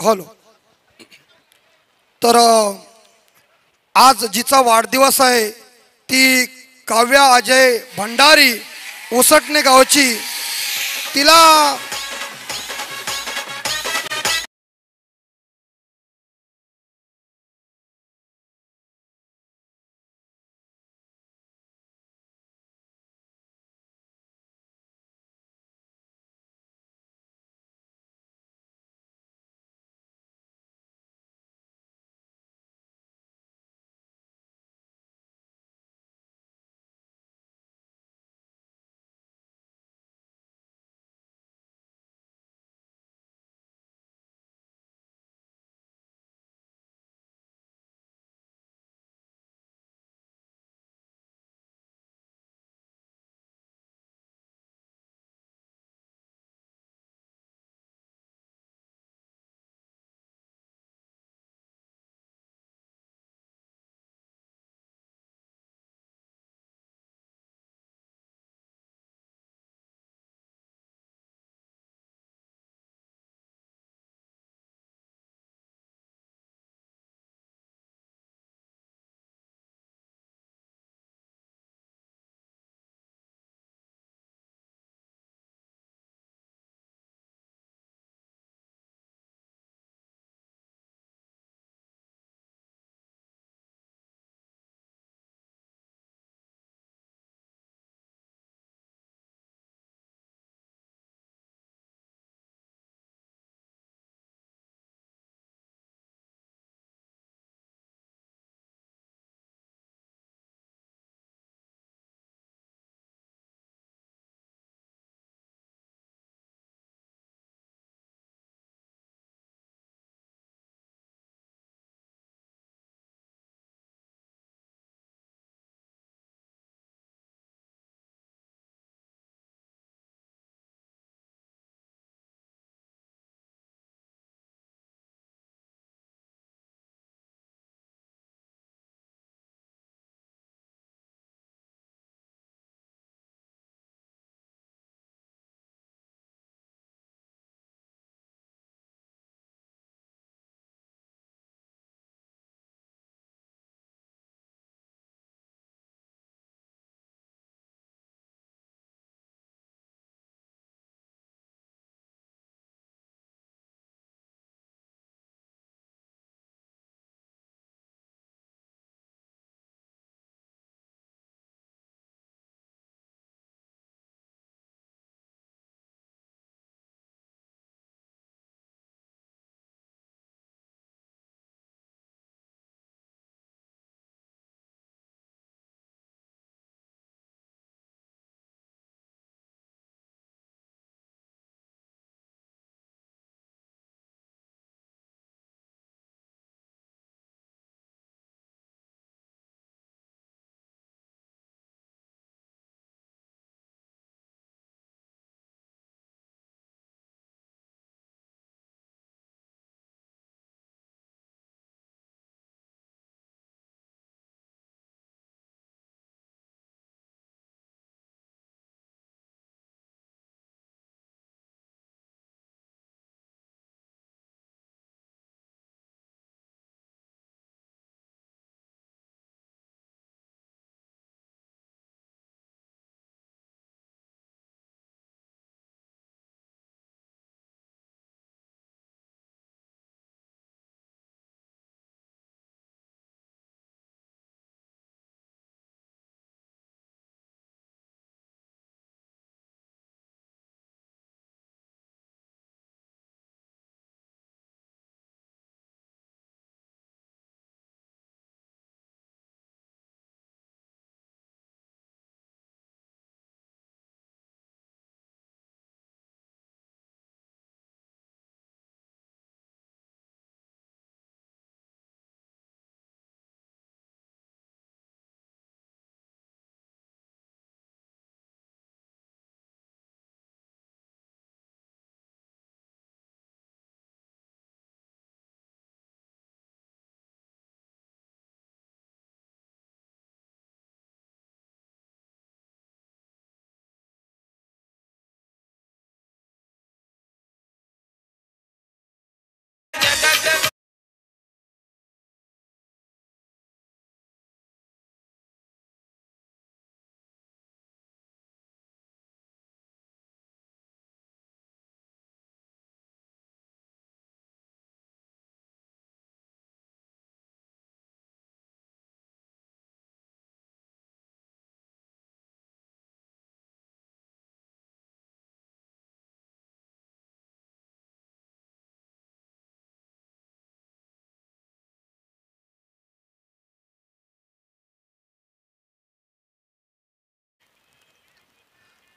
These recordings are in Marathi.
हॅलो. तर आज जिचा वाढदिवस आहे ती काव्या अजय भंडारी उसटणे गावची. तिला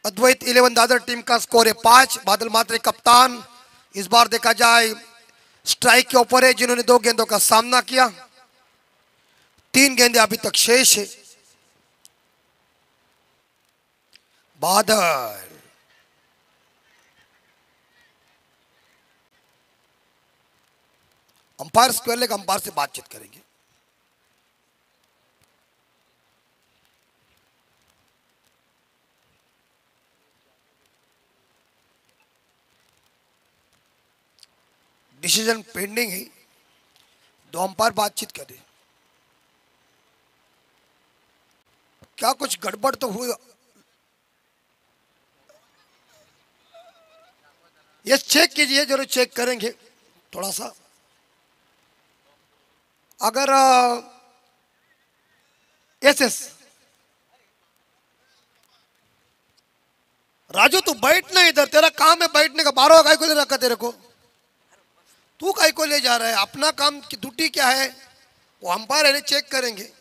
अद्वैत 11 दादर टीम का स्कोर है 5। बादल मात्रे कप्तान। इस बार देखा जाए स्ट्राइक के ऊपर है, जिन्होंने 2 गेंदों का सामना किया। 3 गेंदें अभी तक शेष है। Badal umpire square leg umpire से बातचीत करेंगे। डिसीजन पेंडिंग है, 2 अंपायर बातचीत करें। क्या कुछ गड़बड़ तो हुई? ये चेक कीजिए, जरूर चेक करेंगे थोड़ा सा। अगर यस यस राजू तू बैठना इधर, तेरा काम है बैठने का। 12 काय को ले रखा तेरे को? तू काय को ले जा रहा है? अपना काम की ड्यूटी क्या है वो अंपायर है, चेक करेंगे।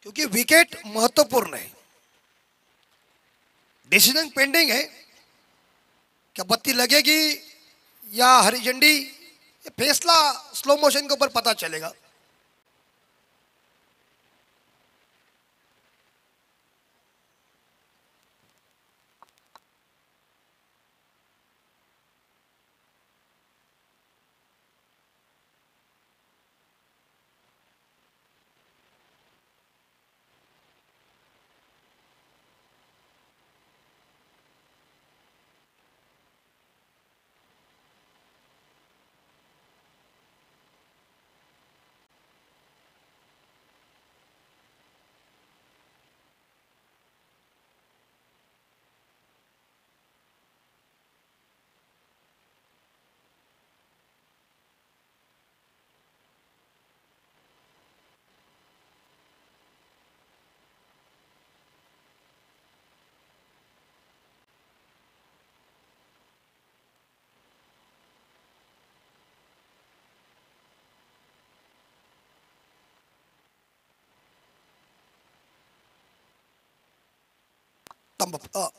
क्योंकि विकेट महत्वपूर्ण है। डिसीजन पेंडिंग है, क्या बत्ती लगेगी या हरी झंडी, ये फैसला स्लो मोशन के ऊपर पता चलेगा।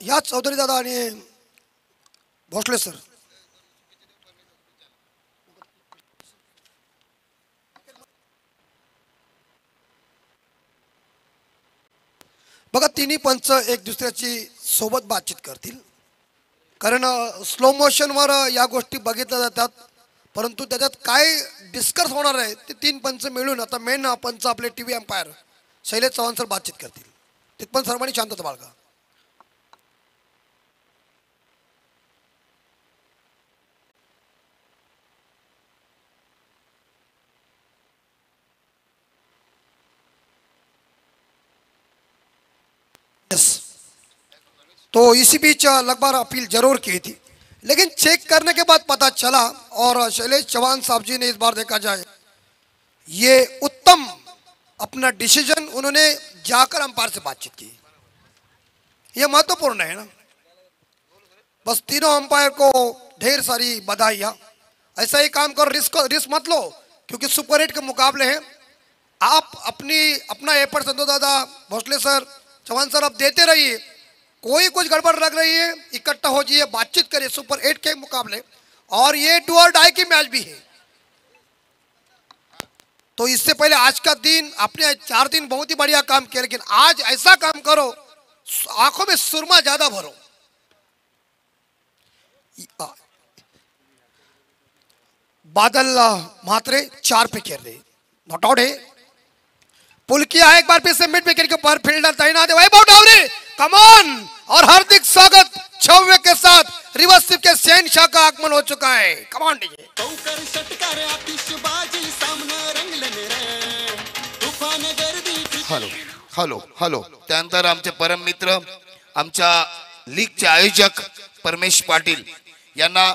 या चौधरी दादा आणि भोसले सर, बघा तिन्ही पंच एक दुसऱ्याची सोबत बातचीत करतील, कारण स्लो मोशनवर या गोष्टी बघितल्या जातात, परंतु त्याच्यात काय डिस्कस होणार आहे ते 3 पंच मिळून आता मेन पंच आपले TV umpire Shailesh Chavan sir बातचीत करतील। तिथपण सर्वांनी शांतता बाळगा। तो इसी बीच लगभग अपील जरूर की थी, लेकिन चेक करने के बाद पता चला और शैलेश चौहान साहब जी ने इस बार देखा जाए ये उत्तम अपना डिसीजन उन्होंने जाकर अंपायर से बातचीत की। ये महत्वपूर्ण है ना। बस तीनों अंपायर को ढेर सारी बधाइयाँ। ऐसा ही काम करो, रिस्क मत लो, क्योंकि सुपर 8 के मुकाबले हैं। आप अपना एफर्ट संतो दादा, भोसले सर, चौहान सर, आप देते रहिए। कोई कुछ गड़बड़ लग रही है इकट्ठा हो जाइए, बातचीत करिए सुपर 8 के मुकाबले, और ये डू और डाई की मैच भी है। तो इससे पहले आज का दिन, आपने 4 दिन बहुत ही बढ़िया काम किया, लेकिन आज ऐसा काम करो आंखों में सुरमा ज्यादा भरो। बादल म्हात्रे 4 पे खेल रहे, नॉट आउट है। पुल किया है एक बार फिर से मिड विकेट के ऊपर, फील्डर तैनात है वैभव डावरे, कम ऑन, और हार्दिक स्वागत 6वें के साथ रिवर्स स्वीप के शहनशाह का आगमन हो चुका है। Come on DJ. Hello hello hello. त्यानंतर आमचे परम मित्र, आमच्या लीगचे आयोजक परमेश पाटील यांना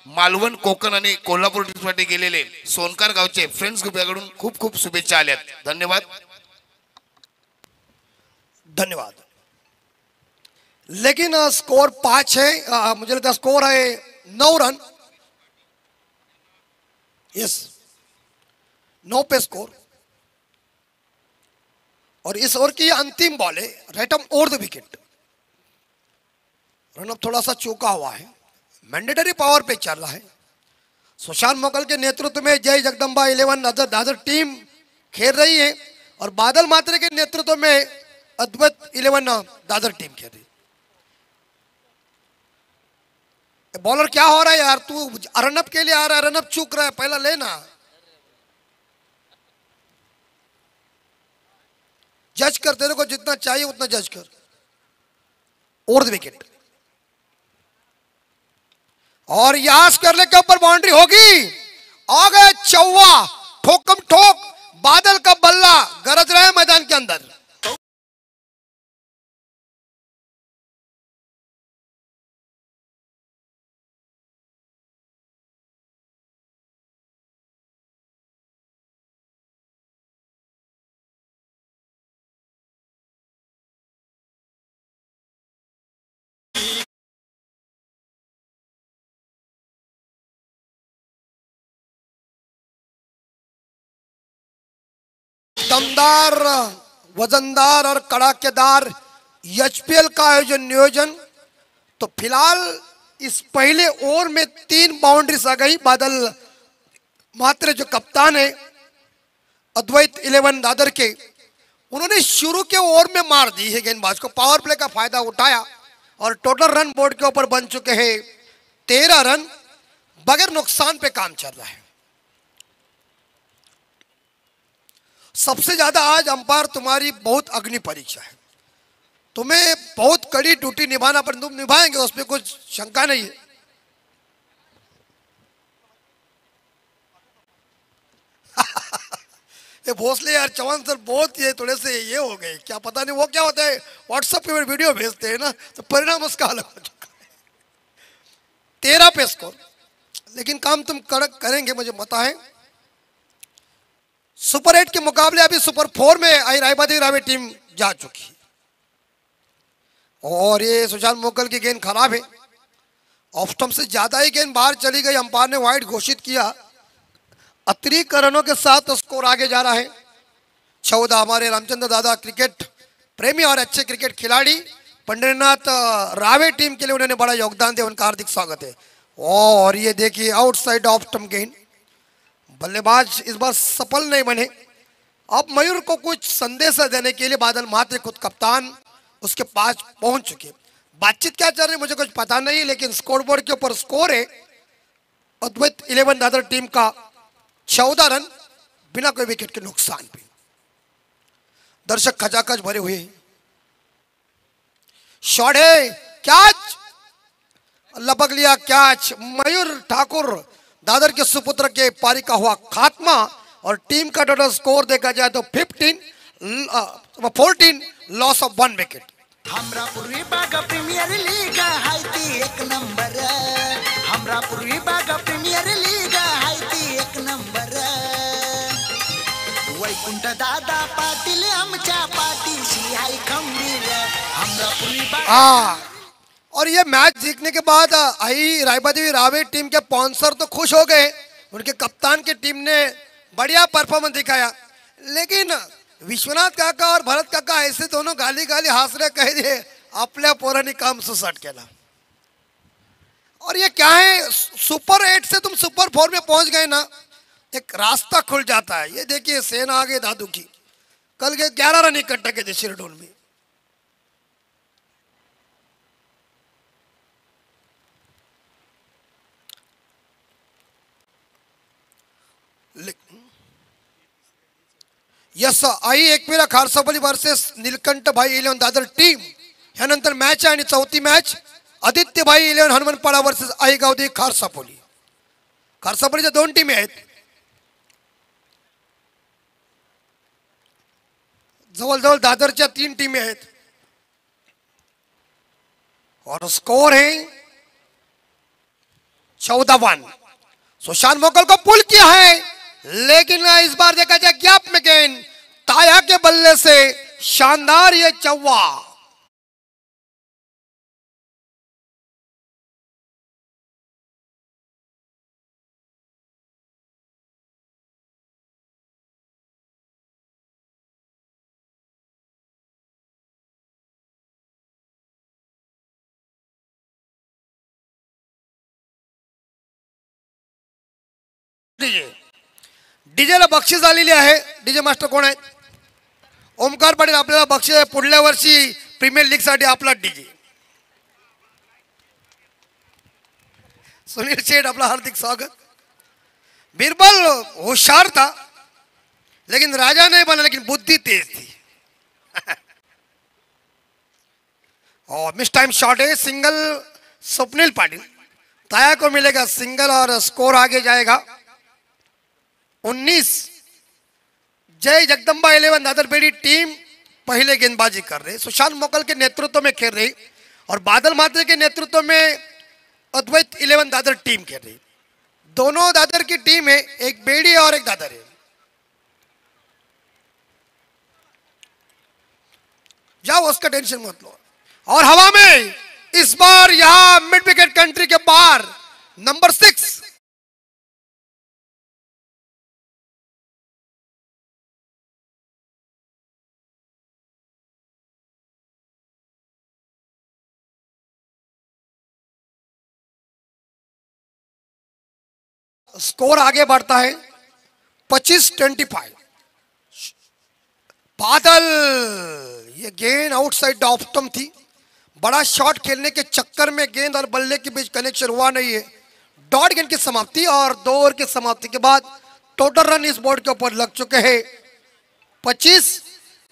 मालवण, कोकण आणि कोल्हापूर साठी गेलेले सोनकार गावचे फ्रेंड्स ग्रुपकडून खूप खूप शुभेच्छा आल्यात। धन्यवाद धन्यवाद। लेकिन स्कोर 5 है, मुझे लगता है स्कोर है 9 रन। यस, 9 पे स्कोर, और इस ओवर की अंतिम बॉल है, right arm over the wicket. Run-up थोड़ा सा चौका हुआ है, मैंडेटरी पावर पे चल रहा है। सुशांत मोगल के नेतृत्व में जय जगदम्बा 11 दादर टीम खेल रही है, और बादल म्हात्रे के नेतृत्व में अद्वैत 11 दादर टीम खेल रही है। बॉलर क्या हो रहा है यार, तू रनअप के लिए आ रहा है, रनअप चूक रहा है, पहला लेना। जज कर, तेरे को जितना चाहिए उतना जज कर। ओवर द विकेट, और यहां करने के ऊपर बाउंड्री होगी। आ गए चौवा, ठोकम ठोक, बादल का बल्ला गरज रहा है मैदान के अंदर। दमदार, वजनदार और कड़ाकेदार एचपीएल का आयोजन नियोजन। तो फिलहाल इस पहले ओवर में 3 बाउंड्रीज आ गई। बादल म्हात्रे जो कप्तान है अद्वैत 11 दादर के, उन्होंने शुरू के ओवर में मार दी है गेंदबाज को, पावर प्ले का फायदा उठाया, और टोटल रन बोर्ड के ऊपर बन चुके हैं 13 रन। बगैर नुकसान पे काम चल रहा है। सबसे ज्यादा आज अंपायर तुम्हारी बहुत अग्नि परीक्षा है, तुम्हें बहुत कड़ी ड्यूटी निभाना, पर तुम निभाएंगे, उसमें कुछ शंका नहीं है। ये भोसले यार, चौहान सर बहुत ये थोड़े से ये हो गए, क्या पता नहीं वो क्या होता है, व्हाट्सएप पे वीडियो भेजते हैं ना, तो परिणाम उसका अलग हो चुका है। 13 पे स्कोर, लेकिन काम तुम करेंगे मुझे पता है। सुपर 8 के मुकाबले अभी सुपर 4 में आई रायबादी रावे टीम जा चुकी है, और ये सुशांत मोगल की गेंद खराब है, ऑफ स्टंप से ज्यादा ही गेंद बाहर चली गई, अंपायर ने वाइड घोषित किया। अतिरिक्त रनों के साथ स्कोर आगे जा रहा है 14। हमारे रामचंद्र दादा क्रिकेट प्रेमी और अच्छे क्रिकेट खिलाड़ी पंडरीनाथ रावे टीम के लिए उन्होंने बड़ा योगदान दिया, उनका हार्दिक स्वागत है। और ये देखिए आउटसाइड ऑफ स्टंप गेंद, बल्लेबाज इस बार सफल नहीं बने। अब मयूर को कुछ संदेश देने के लिए बादल म्हात्रे खुद कप्तान उसके पास पहुंच चुके। बातचीत क्या चल रही है मुझे कुछ पता नहीं, लेकिन स्कोर बोर्ड के ऊपर स्कोर है अद्वैत 11 दादर टीम का 14 रन बिना कोई विकेट के नुकसान पे। दर्शक खचाखच भरे हुए, शॉट है, कैच, लपक लिया कैच। मयूर ठाकुर दादर के सुपुत्र के पारी का हुआ खात्मा, और टीम का टोटल स्कोर देखा जाए तो 14 लॉस ऑफ 1 विकेट। हमरापूर विभाग प्रीमियर लीग हाय ती एक नंबर. हमरापूर विभाग प्रीमियर लीग हाय ती एक नंबर. वैकुंठ दादा पाटील आमच्या पाठीशी हाय खंबीर. हमरापूर विभाग. हाँ, और ये मैच जीतने के बाद आई रायबादेवी रावे टीम के स्पॉन्सर तो खुश हो गए, उनके कप्तान की टीम ने बढ़िया परफॉर्मेंस दिखाया, लेकिन विश्वनाथ काका और भरत काका ऐसे दोनों गाली गाली हंस रहे, कह दिए आपल्या पोरांनी काम सुसाट केला. और ये क्या है, सुपर 8 से तुम सुपर 4 में पहुंच गए ना, एक रास्ता खुल जाता है. ये देखिए सेना आगे दादू की कल के 11 रन इकट्ठा के थे शिरडोल में. यस आई एकविरा खारसापोली वर्सेस नीलकंठ भाई 11 दादर टीम. ह्यानंतर मॅच आहे आणि चौथी मॅच आदित्य भाई 11 Hanumanpada versus I Gavdi खारसापोली. खारसापोलीच्या 2 team आहेत. जवळजवळ दादरच्या 3 टीम आहेत. और स्कोर है 14-1. सुशांत मोकल को पुल किया है, लेकिन इस बार देखा जाए गैप में गेंद ताया के बल्ले से शानदार ये चौवा. डीजेला बक्षीस आलेली आहे. डीजे मास्टर कोण आहेत? ओमकार पाटील. आपल्याला बक्षीस आहे पुढल्या वर्षी प्रीमियर लीग साठी आपला डीजे. सुनील शेठ आपला हार्दिक स्वागत. बीरबल होशियार था लेकिन राजा नहीं बना, लेकिन बुद्धि तेज थी. और मिस टाइम शॉट है, सिंगल स्वप्निल पाटिल. ताया को मिलेगा सिंगल और स्कोर आगे जाएगा 19. जय जगदम्बा 11 दादरबेड़ी टीम पहले गेंदबाजी कर रही, सुशांत मोकल के नेतृत्व में खेल रही और बादल मात्रे के नेतृत्व में अद्वैत 11 दादर टीम खेल रही. दोनों दादर की टीम है, एक बेड़ी और एक दादर है. जाओ उसका टेंशन मत लो. और हवा में इस बार यहां मिड विकेट कंट्री के बाहर नंबर 6 स्कोर आगे बढ़ता है 25-25. बादल, ये गेंद आउटसाइड ऑफ स्टंप थी. बड़ा शॉट खेलने के चक्कर में गेंद और बल्ले के बीच कनेक्शन हुआ नहीं है. डॉट गेंद की समाप्ति और 2 ओवर की समाप्ति के बाद टोटल रन इस बोर्ड के ऊपर लग चुके हैं 25.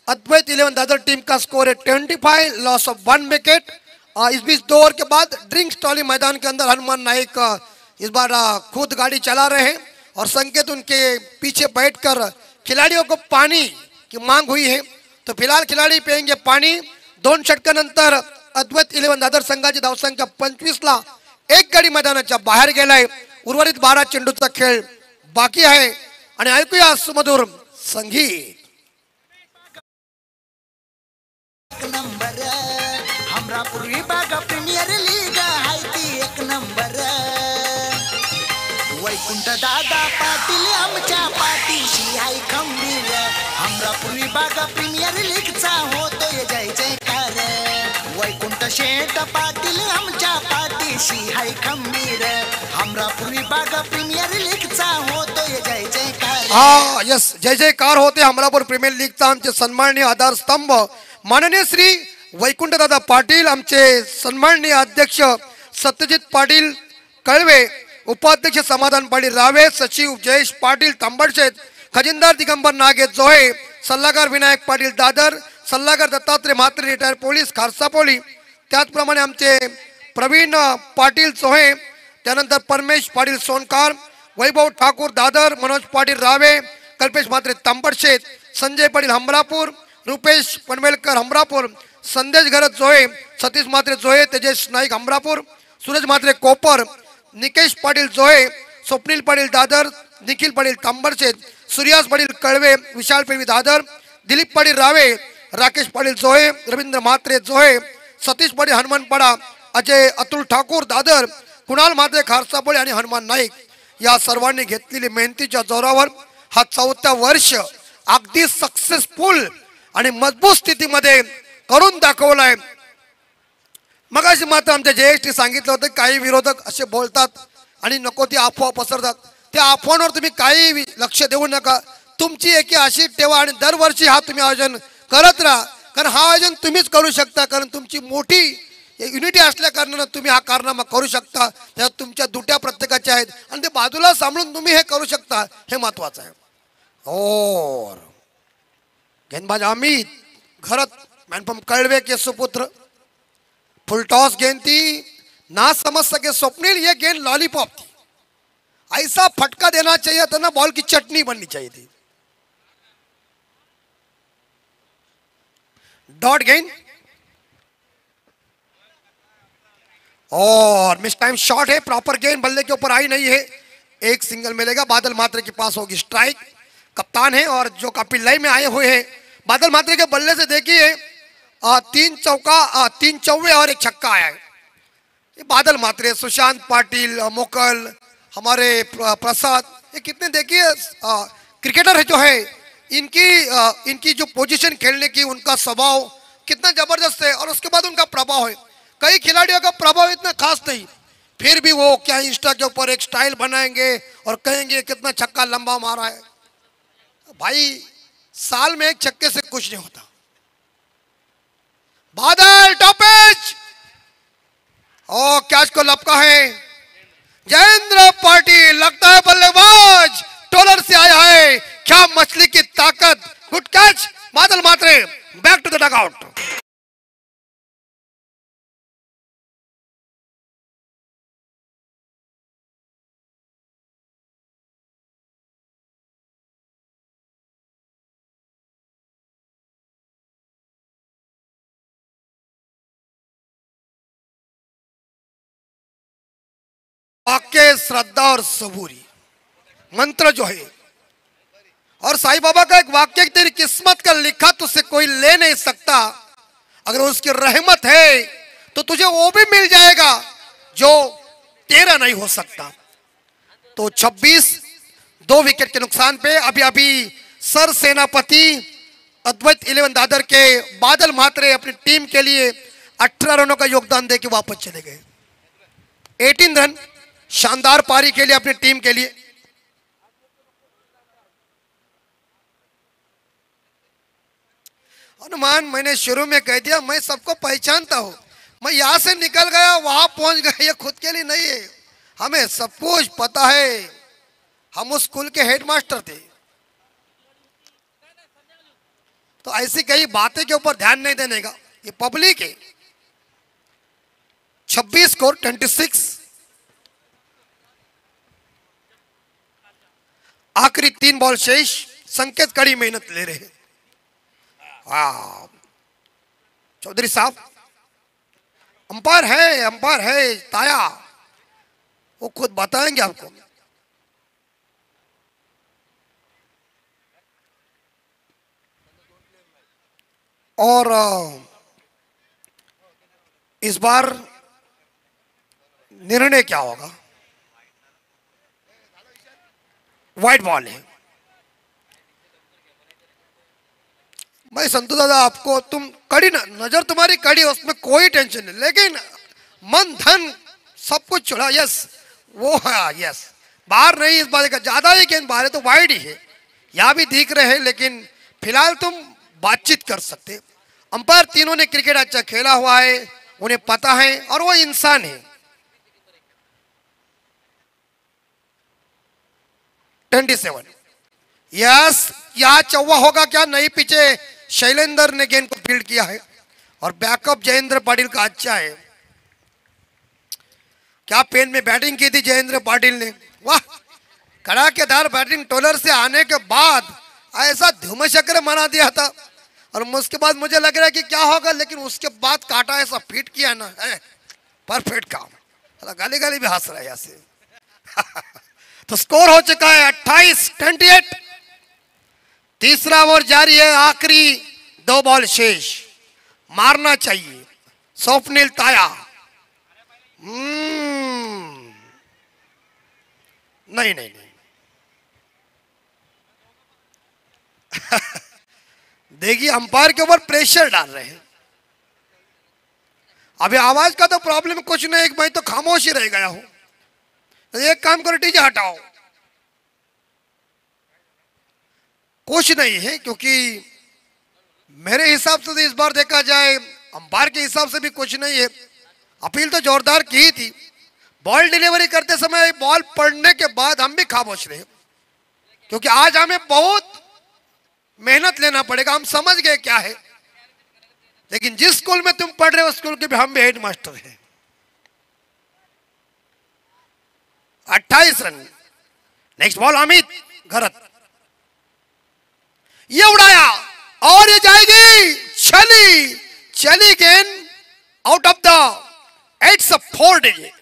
अद्वैत 11 दादर टीम का स्कोर है 25, लॉस ऑफ 1 विकेट. इस बीच 2 ओवर के बाद ड्रिंक्स टॉली मैदान के अंदर हनुमान नायक इस बार खुद गाड़ी चला रहे हैं और संकेत उनके पीछे बैठकर खिलाड़ियों को पानी की मांग हुई है. तो फिलहाल खिलाड़ी पिएंगे पाणी. 2 षटकानंतर अद्वैत 11 दादर संघाची धावसंख्या 25 ला 1 गडी मैदानाच्या बाहेर गेलाय. उर्वरित 12 चेंडूचा खेळ बाकी आहे आणि ऐकूया सुमधुर संगीत. नंबर हमरापूर विभाग प्रीमियर लीग हाय ती एक नंबर. वैकुंठ दादा पाटील आमच्या पाठीशी हाय खंबीर. हमरापूर विभाग प्रीमियर लीगचा होतोय जय जयकार. वैकुंठ शेठ पाटील आमच्या पाठीशी हाय खंबीर. हमरापूर विभाग प्रीमियर लीगचा होतोय जय जयकार. हाँ यस, जय जयकार होते अमरापूर प्रीमियर लीगचा. आमचे सन्माननीय आधारस्तंभ माननीय श्री वैकुंठ दादा पाटील, आमचे सन्माननीय अध्यक्ष सत्यजित पाटील कळवे, उपाध्यक्ष समाधान पाटील रावे, सचिव जयेश पाटील तांबडशेत, खजिनदार दिगंबर नागे जोहे, सल्लागार विनायक पाटील दादर, सल्लागार दत्तात्रय म्हात्रे रिटायर पोलीस खारसापोली, त्याचप्रमाणे आमचे प्रवीण पाटील चोहे, त्यानंतर परमेश पाटील सोनकार, वैभव ठाकूर दादर, मनोज पाटील रावे, कल्पेश म्हात्रे तांबडशेत, संजय पाटील हमरापूर, रुपेश पनवेलकर हमरापूर, संदेश घरत जोहे, सतीश म्हात्रे जोहे, तेजस नाईक अमरापूर, सूरज म्हात्रे कोपर, निकेश पाटील जोहे, स्वप्नील पाटील दादर, निखिल पाटील तांबरशेत, सूर्यास पाटील कळवे, विशाल पेवी दादर, दिलीप पाटील रावे, राकेश पाटील जोहे, रवींद्र म्हात्रे जोहे, सतीश पाटील हनुमानपाडा, अजय अतुल ठाकूर दादर, कुणाल म्हात्रे खारसापोळे आणि हनुमान नाईक या सर्वांनी घेतलेली मेहनतीच्या जोरावर हा 4था वर्ष अगदी सक्सेसफुल आणि मजबूत स्थितीमध्ये करून दाखवलाय. मगाशी मात्र आमच्या JST सांगितलं होतं काही विरोधक असे बोलतात आणि नको ती अफवा पसरतात. त्या अफवांवर तुम्ही काही लक्ष देऊ नका. तुमची एकी अशी ठेवा आणि दरवर्षी हा तुम्ही आयोजन करत राहा, कारण हा आयोजन तुम्हीच करू शकता, कारण तुमची मोठी युनिटी असल्या कारणानं तुम्ही हा कारनामा करू शकता. त्यात तुमच्या दुट्या प्रत्येकाच्या आहेत आणि ते बाजूला सांभाळून तुम्ही हे करू शकता, हे महत्वाचं आहे. और गेंदबाज अमित घरत मैनपम कड़वे के सुपुत्र, फुल टॉस गेंद थी, ना समझ सके स्वप्निल, ये गेंद लॉलीपॉप थी. ऐसा फटका देना चाहिए था ना, बॉल की चटनी बननी चाहिए थी. डॉट गेंद और मिस टाइम शॉट है, प्रॉपर गेंद बल्ले के ऊपर आई नहीं है. एक सिंगल मिलेगा, बादल म्हात्रे के पास होगी स्ट्राइक. कप्तान है और जो कपिल लय में आए हुए हैं, बादल म्हात्रे के बल्ले से देखिए 3 चौका 3 चौवे और 1 छक्का आया है. ये बादल म्हात्रे, सुशांत पाटिल, मोकल, हमारे प्रसाद, ये कितने देखिए क्रिकेटर है जो है, इनकी जो पोजीशन खेलने की, उनका स्वभाव कितना जबरदस्त है और उसके बाद उनका प्रभाव है. कई खिलाड़ियों का प्रभाव इतना खास नहीं, फिर भी वो क्या इंस्टा के ऊपर एक स्टाइल बनाएंगे और कहेंगे कितना छक्का लंबा मारा है. भाई साल में 1 छक्के से कुछ नहीं होता. बादल टॉपेज और कैच को लपका है जयेंद्र पाटिल, लगता है बल्लेबाज टोलर से आया है. क्या मछली की ताकत, good catch Badal Mhatre, back to the dugout. वाक्य श्रद्धा और सबूरी मंत्र जो है, और साईं बाबा का एक वाक्य, तेरी किस्मत का लिखा तुझसे कोई ले नहीं सकता, अगर उसकी रहमत है तो तुझे वो भी मिल जाएगा जो तेरा नहीं हो सकता. तो 26 2 विकेट के नुकसान पे अभी सर सेनापति अद्वैत 11 दादर के बादल म्हात्रे अपनी टीम के लिए 18 रनों का योगदान देके वापस चले गए. 18 रन शानदार पारी के लिए अपनी टीम के लिए. हनुमान, मैंने शुरू में कह दिया मैं सबको पहचानता हूं. मैं यहां से निकल गया वहां पहुंच गया, ये खुद के लिए नहीं है, हमें सब कुछ पता है. हम उस स्कूल के हेडमास्टर थे, तो ऐसी कई बातें के ऊपर ध्यान नहीं देने का. ये पब्लिक है. 26 स्कोर 26. आखिरी 3 बॉल शेष. संकेत कड़ी मेहनत ले रहे हैं. चौधरी साहब अंपायर है ताया, वो खुद बताएंगे आपको. और इस बार निर्णय क्या होगा? वाइट बॉल है. मैं संतू दादा आपको, तुम कड़ी नजर तुम्हारी कड़ी, उसमें कोई टेंशन नहीं, लेकिन मन धन सब कुछ चुरा. यस वो है, यस बाहर नहीं, इस बार का ज्यादा ही गेंद बाहर है तो वाइड ही है. यहाँ भी दिख रहे हैं, लेकिन फिलहाल तुम बातचीत कर सकते. अंपायर तीनों ने क्रिकेट अच्छा खेला हुआ है, उन्हें पता है और वो इंसान है. 27. यस, यहाँ चौवा होगा क्या? नहीं, पीछे शैलेंद्र ने गेंद को फील्ड किया है और बैकअप जयेंद्र पाटिल का अच्छा है. क्या पेन में बैटिंग की थी जयेंद्र पाटिल ने, वाह कड़ाकेदार बैटिंग. टोलर से आने के बाद ऐसा धूमचक्र मना दिया था. और उसके बाद मुझे लग रहा है कि क्या होगा, लेकिन उसके बाद काटा ऐसा फिट किया ना, परफेक्ट काम। गाली गाली भी हंस रहा है यहाँ से। तो स्कोर हो चुका है 28-28। तीसरा ओवर जारी है, आखिरी 2 बॉल शेष, मारना चाहिए स्वप्निल ताया। नहीं नहीं नहीं। देखिए अंपायर के ऊपर प्रेशर डाल रहे हैं। अभी आवाज का तो प्रॉब्लम कुछ नहीं, एक मैं तो खामोश ही रह गया हूं। तो एक काम करो, डीजे हटाओ। कुछ नहीं है, क्योंकि मेरे हिसाब से तो इस बार देखा जाए अंपायर के हिसाब से भी कुछ नहीं है। अपील तो जोरदार की ही थी। बॉल डिलीवरी करते समय बॉल पड़ने के बाद हम भी खामोश रहे, क्योंकि आज हमें बहुत मेहनत लेना पड़ेगा। हम समझ गए क्या है, लेकिन जिस स्कूल में तुम पढ़ रहे हो स्कूल के भी हम भी हेड मास्टर हैं। 28 रन। नेक्स्ट बॉल अमित घरत, ये उड़ाया और ये जाएगी, चली चली गेंद आउट ऑफ द 4 डिजिट।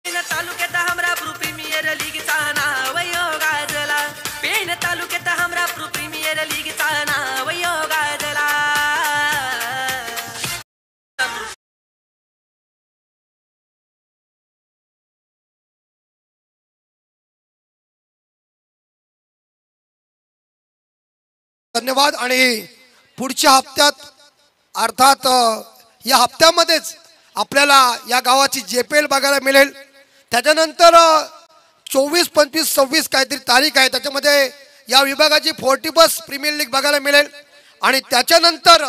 तालुक्यात हमरा प्रीमियर लीगचा नाव यो गाजला. पेण तालुक्यात हमरा प्रीमियर लीगचा नाव यो गाजला. धन्यवाद. आणि पुढच्या हप्त्यात अर्थात या हप्त्यामध्येच आपल्याला या गावाची JPL बघायला मिळेल. त्याच्यानंतर 24, 25, 26 काहीतरी तारीख आहे, त्याच्यामध्ये या विभागाची 40 बस प्रीमियर लीग बघायला मिळेल. आणि त्याच्यानंतर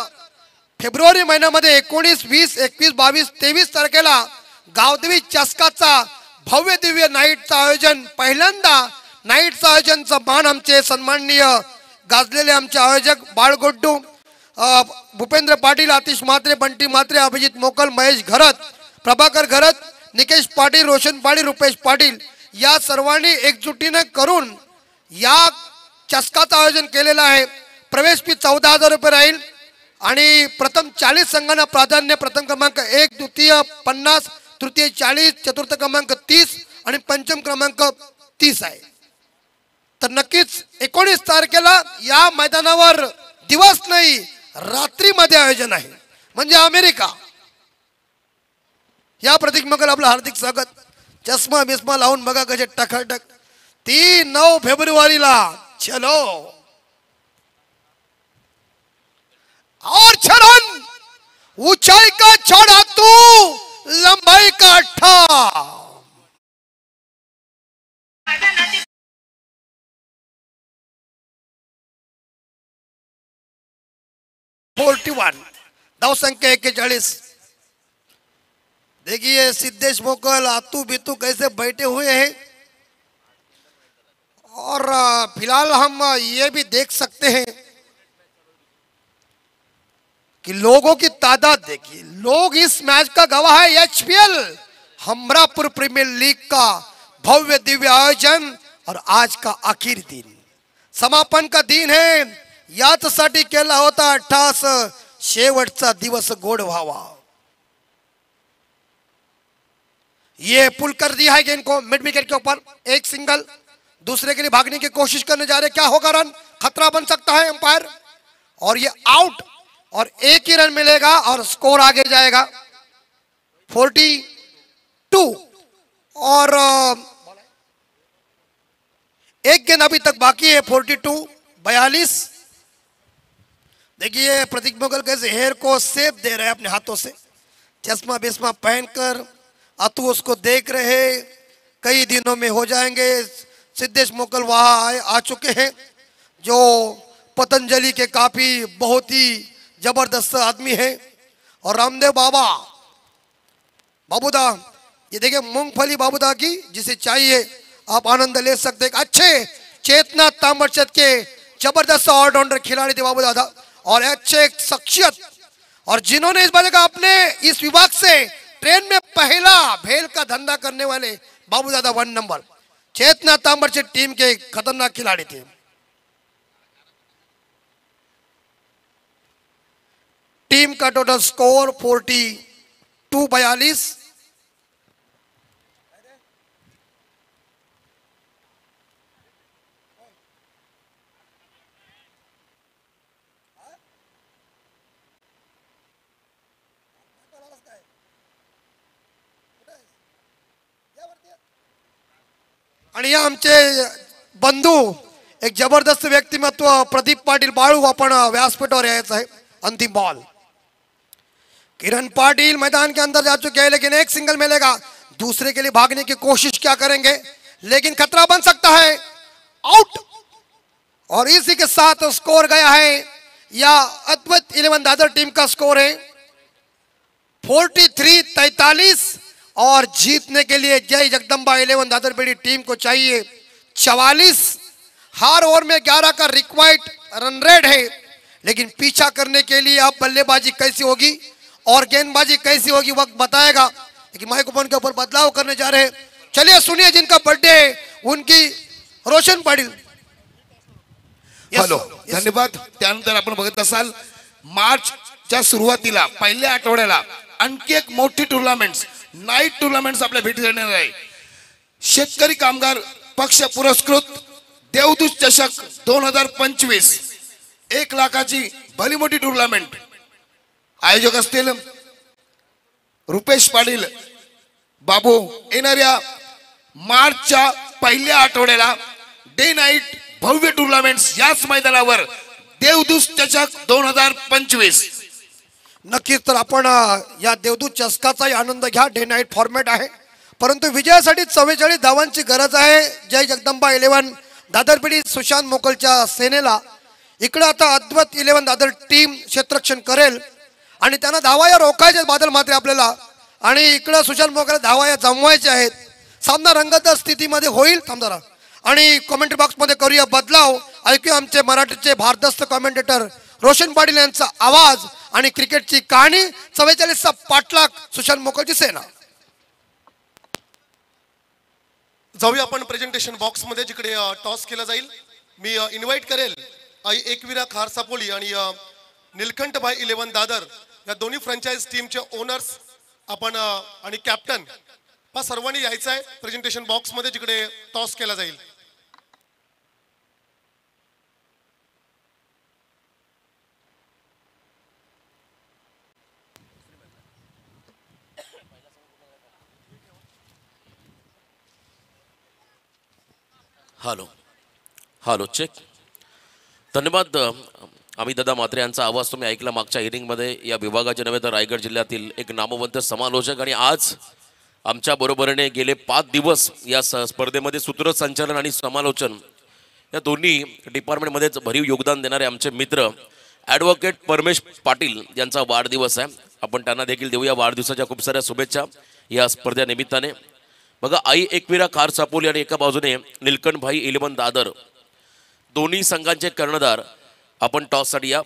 फेब्रुवारी महिन्यामध्ये 19, 20, 21, 22, 23 तारखेला गावदेवी चस्काचा भव्य दिव्य नाईटचं आयोजन, पहिल्यांदा नाईटचं आयोजनचं मान आमचे सन्माननीय गाजलेले आमचे आयोजक बाळगोड्डू, भूपेंद्र पाटील, आतिश म्हात्रे, बंटी म्हात्रे, अभिजित मोकल, महेश घरत, प्रभाकर घरत, निकेश पाटील, रोशन पाटील, रुपेश पाटील या सर्वांनी एकजुटीने करून या चस्काचं आयोजन केलेलं आहे. प्रवेश फी 14,000 रुपये राहील आणि प्रथम 40 संघांना प्राधान्य. प्रथम क्रमांक 1, द्वितीय 50, तृतीय 40, चतुर्थ क्रमांक 30 आणि पंचम क्रमांक 30 आहे. तर नक्कीच 19 तारखेला या मैदानावर दिवस नाही रात्रीमध्ये आयोजन आहे, म्हणजे अमेरिका. या प्रतीक मंगल आपलं हार्दिक स्वागत. चष्मा बिस्मा लावून बघा कसे टकाटक. 3, 9 फेब्रुवारीला चलो और चरण ऊंचाई का चढ़ा तू लंबाई का अट्ठा. 41 धाव संख्या 41. देखिए सिद्धेश मोकल, आतू बितू कैसे बैठे हुए हैं. और फिलहाल हम ये भी देख सकते हैं कि लोगों की तादाद देखिए. लोग इस मैच का गवाह है. HPL हमरापुर प्रीमियर लीग का भव्य दिव्य आयोजन और आज का आखिरी दिन, समापन का दिन है. याचसाठी केला होता अट्टास, शेवटचा दिवस गोड व्हावा. ये पुल कर दिया है गेंद को मिड विकेट के ऊपर. एक सिंगल, दूसरे के लिए भागने की कोशिश करने जा रहे. क्या होगा रन? खतरा बन सकता है अंपायर. और ये आउट और एक ही रन मिलेगा और स्कोर आगे जाएगा 42. और एक गेंद अभी तक बाकी है. 42, 42. देखिए प्रतीक मुगल कैसे हेयर को सेप दे रहे हैं अपने हाथों से, चश्मा बिस्मा पहनकर. अतु उसको देख रहे. कई दिनों में हो जाएंगे. सिद्धेश मोकल वहां आ चुके हैं, जो पतंजलि के काफी बहुत ही जबरदस्त आदमी है. और रामदेव बाबूदा, ये देखिए मूंगफली बाबूदा की जिसे चाहिए आप आनंद ले सकते हैं. अच्छे चेतना ताम्रचंद के जबरदस्त ऑलराउंडर खिलाड़ी थे बाबूदा और अच्छे शख्सियत, और जिन्होंने इस बार का अपने इस विभाग से ट्रेन में पहला भेल का धंधा करने वाले बाबूदादा 1 नंबर. चेतना ताम्रचंद टीम के खतरनाक खिलाड़ी थे. टीम का टोटल स्कोर 42, 42. आणि या आमचे बंधू एक जबरदस्त व्यक्तिमत्व प्रदीप पाटील बाळू, आपण व्यासपीठावर यायचं आहे. अंतिम बॉल. किरण पाटिल मैदान के अंदर जा चुके हैं, लेकिन एक सिंगल मिलेगा. दूसरे के लिए भागने की कोशिश क्या करेंगे, लेकिन खतरा बन सकता है. आउट. और इसी के साथ स्कोर गया है. या अद्वैत 11 दादर टीम का स्कोर है 43, 43. और जीतने के लिए जय जगदम्बा 11 दादर बेड़ी टीम को चाहिए 44. हर ओवर में 11 का रिक्वायर्ड रन रेट है, लेकिन पीछा करने के लिए अब बल्लेबाजी कैसी होगी और गेंदबाजी कैसी होगी वक्त बताएगा. लेकिन माइक्रोफोन के ऊपर बदलाव करने जा रहे हैं. चलिए सुनिए जिनका बर्थडे है उनकी रोशन पाटील. हॅलो, धन्यवाद. त्यानंतर आपण बघत असाल मार्चच्या सुरुवातीला पहिल्या आठवड्याला आणखी एक मोठी टुर्नामेंट, नाईट टुर्नामेंट आपल्या भेटी देणार आहे. शेतकरी कामगार पक्ष पुरस्कृत देवदूत चषक 2025 1 लाखाची भली मोठी टुर्नामेंट. आयोजक असतील रुपेश पाटील बाबू. येणाऱ्या मार्चच्या पहिल्या आठवड्याला डे नाईट भव्य टुर्नामेंट याच मैदानावर देवदूत चषक 2025. नक्कीच तर आपण या देवदूत चषकाचाही आनंद घ्या. डे नाईट फॉर्मॅट आहे, परंतु विजयासाठी 44 धावांची गरज आहे. जय जगदंबा 11 दादर पिढी सुशांत मोकलच्या सेनेला. इकडे आता अद्वैत 11 दादर टीम क्षेत्ररक्षण करेल आणि त्यांना धावा या रोखायचे बादल मात्र आपल्याला, आणि इकडे सुशांत मोकल धावा या जमवायचे आहेत. सामना रंगत स्थितीमध्ये होईल. थांबदारा आणि कॉमेंट्री बॉक्समध्ये करूया बदलाव. ऐकूया आमचे मराठीचे भारदस्त कॉमेंटेटर रोशन पाटील यांचा आवाज आणि क्रिकेटची कहाणी. 44चा पाठलाग सुशांत मोकलची सेना. जाऊया आपण प्रेझेंटेशन बॉक्स मध्ये जिकडे टॉस केला जाईल. मी इन्व्हाइट करेल आई एकविरा खार सापोली आणि निलकंठ भाई 11 दादर या दोन्ही फ्रँचाइज टीमचे ओनर्स आपण आणि कॅप्टन हा सर्वांनी यायचं आहे प्रेझेंटेशन बॉक्स मध्ये जिकडे टॉस केला जाईल. Hello hello check. धन्यवाद. आम्ही दादा म्हात्रे यांचा आवाज तुम्ही ऐकला मागच्या इनिंगमध्ये. या विभागाचे नव्हे तर रायगड जिल्ह्यातील एक नामवंत समालोचक आणि आज आमच्या बरोबरीने गेले 5 दिवस या स्पर्धेमध्ये सूत्रसंचालन आणि समालोचन या दोन्ही डिपार्टमेंटमध्येच भरीव योगदान देणारे आमचे मित्र ॲडव्होकेट परमेश पाटील यांचा वाढदिवस आहे. आपण त्यांना देखील देऊया वाढदिवसाच्या खूप साऱ्या शुभेच्छा या स्पर्धेनिमित्ताने. बघा, आई एकविरा खार सापोली आणि एका बाजूने निलकंठ भाई 11 दादर दोन्ही संघांचे कर्णधार. आपण टॉससाठी या.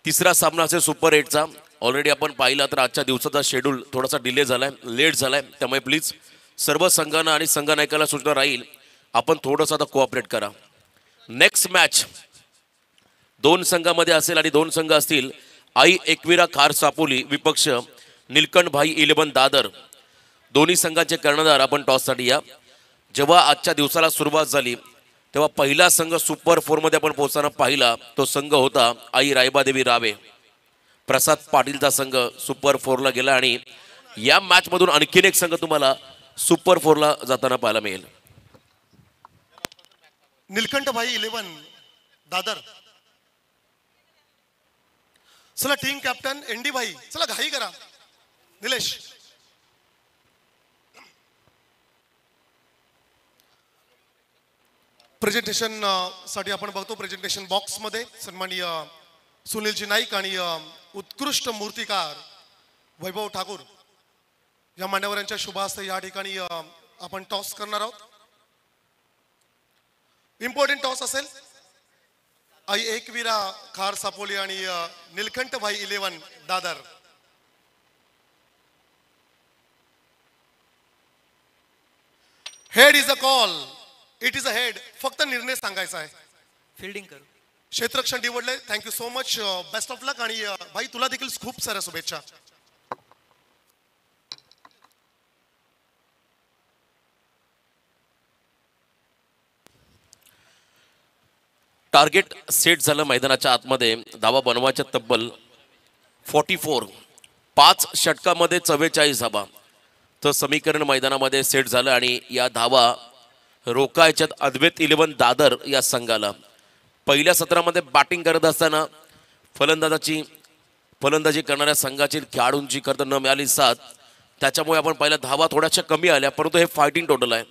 तिसरा सामना असेल सुपर 8चा. ऑलरेडी आपण पाहिला तर आजच्या दिवसाचा शेड्यूल थोडासा डिले झालाय, लेट झालाय, त्यामुळे प्लीज सर्व संघांना आणि संघनायकाला सूचना राहील आपण थोडंसं आता कोऑपरेट करा. नेक्स्ट मॅच 2 संघामध्ये असेल आणि 2 संघ असतील आई एकविरा खार सापोली विपक्ष निलकंठ भाई 11 दादर. दोन्ही संघांचे कर्णधार. आपण टॉससाठी या. जेव्हा आजच्या दिवसाला सुरुवात झाली तेव्हा पहिला संघ सुपर 4मध्ये आपण पोहोचताना पाहिला. तो संघ होता आई रायबादेवी रावे. प्रसाद पाटीलचा संघ सुपर 4ला गेला आणि या मॅचमधून आणखीन एक संघ तुम्हाला सुपर 4ला जाताना पाहायला मिळेल. निलकंठ भाई 11 दादर. चला टीम कॅप्टन एनडी भाई, चला घाई करा. निलेश प्रेझेंटेशन साठी आपण बघतो प्रेझेंटेशन बॉक्स मध्ये सन्माननीय सुनीलजी नाईक आणि उत्कृष्ट मूर्तिकार वैभव ठाकूर या मान्यवरांच्या शुभ हस्ते या ठिकाणी आपण टॉस करणार आहोत. इम्पॉर्टंट टॉस असेल. आई एकविरा खार सापोली आणि Nilkanth Bhai 11 Dadar. Head is a call. It is a head. फक्त निर्णय सांगायचा आहे. फिल्डिंग करू. क्षेत्ररक्षण निवडले. Thank you so much. Best of luck. आणि भाई तुला देखील खूप साऱ्या शुभेच्छा. टार्गेट सेट झालं मैदानाच्या आतमध्ये. धावा बनवायच्या तब्बल 44. 5 षटकामध्ये 44 धावा तर समीकरण मैदानामध्ये सेट झालं आणि या धावा रोकायच्यात अद्वैत 11 दादर या संघाला. पहिल्या सत्रामध्ये बॅटिंग करत असताना फलंदाजी करणाऱ्या संघाची खेळाडूंची करता न मिळाली साथ. त्याच्यामुळे आपण पहिल्या धावा थोड्याशा कमी आल्या, परंतु हे फायटिंग टोटल आहे.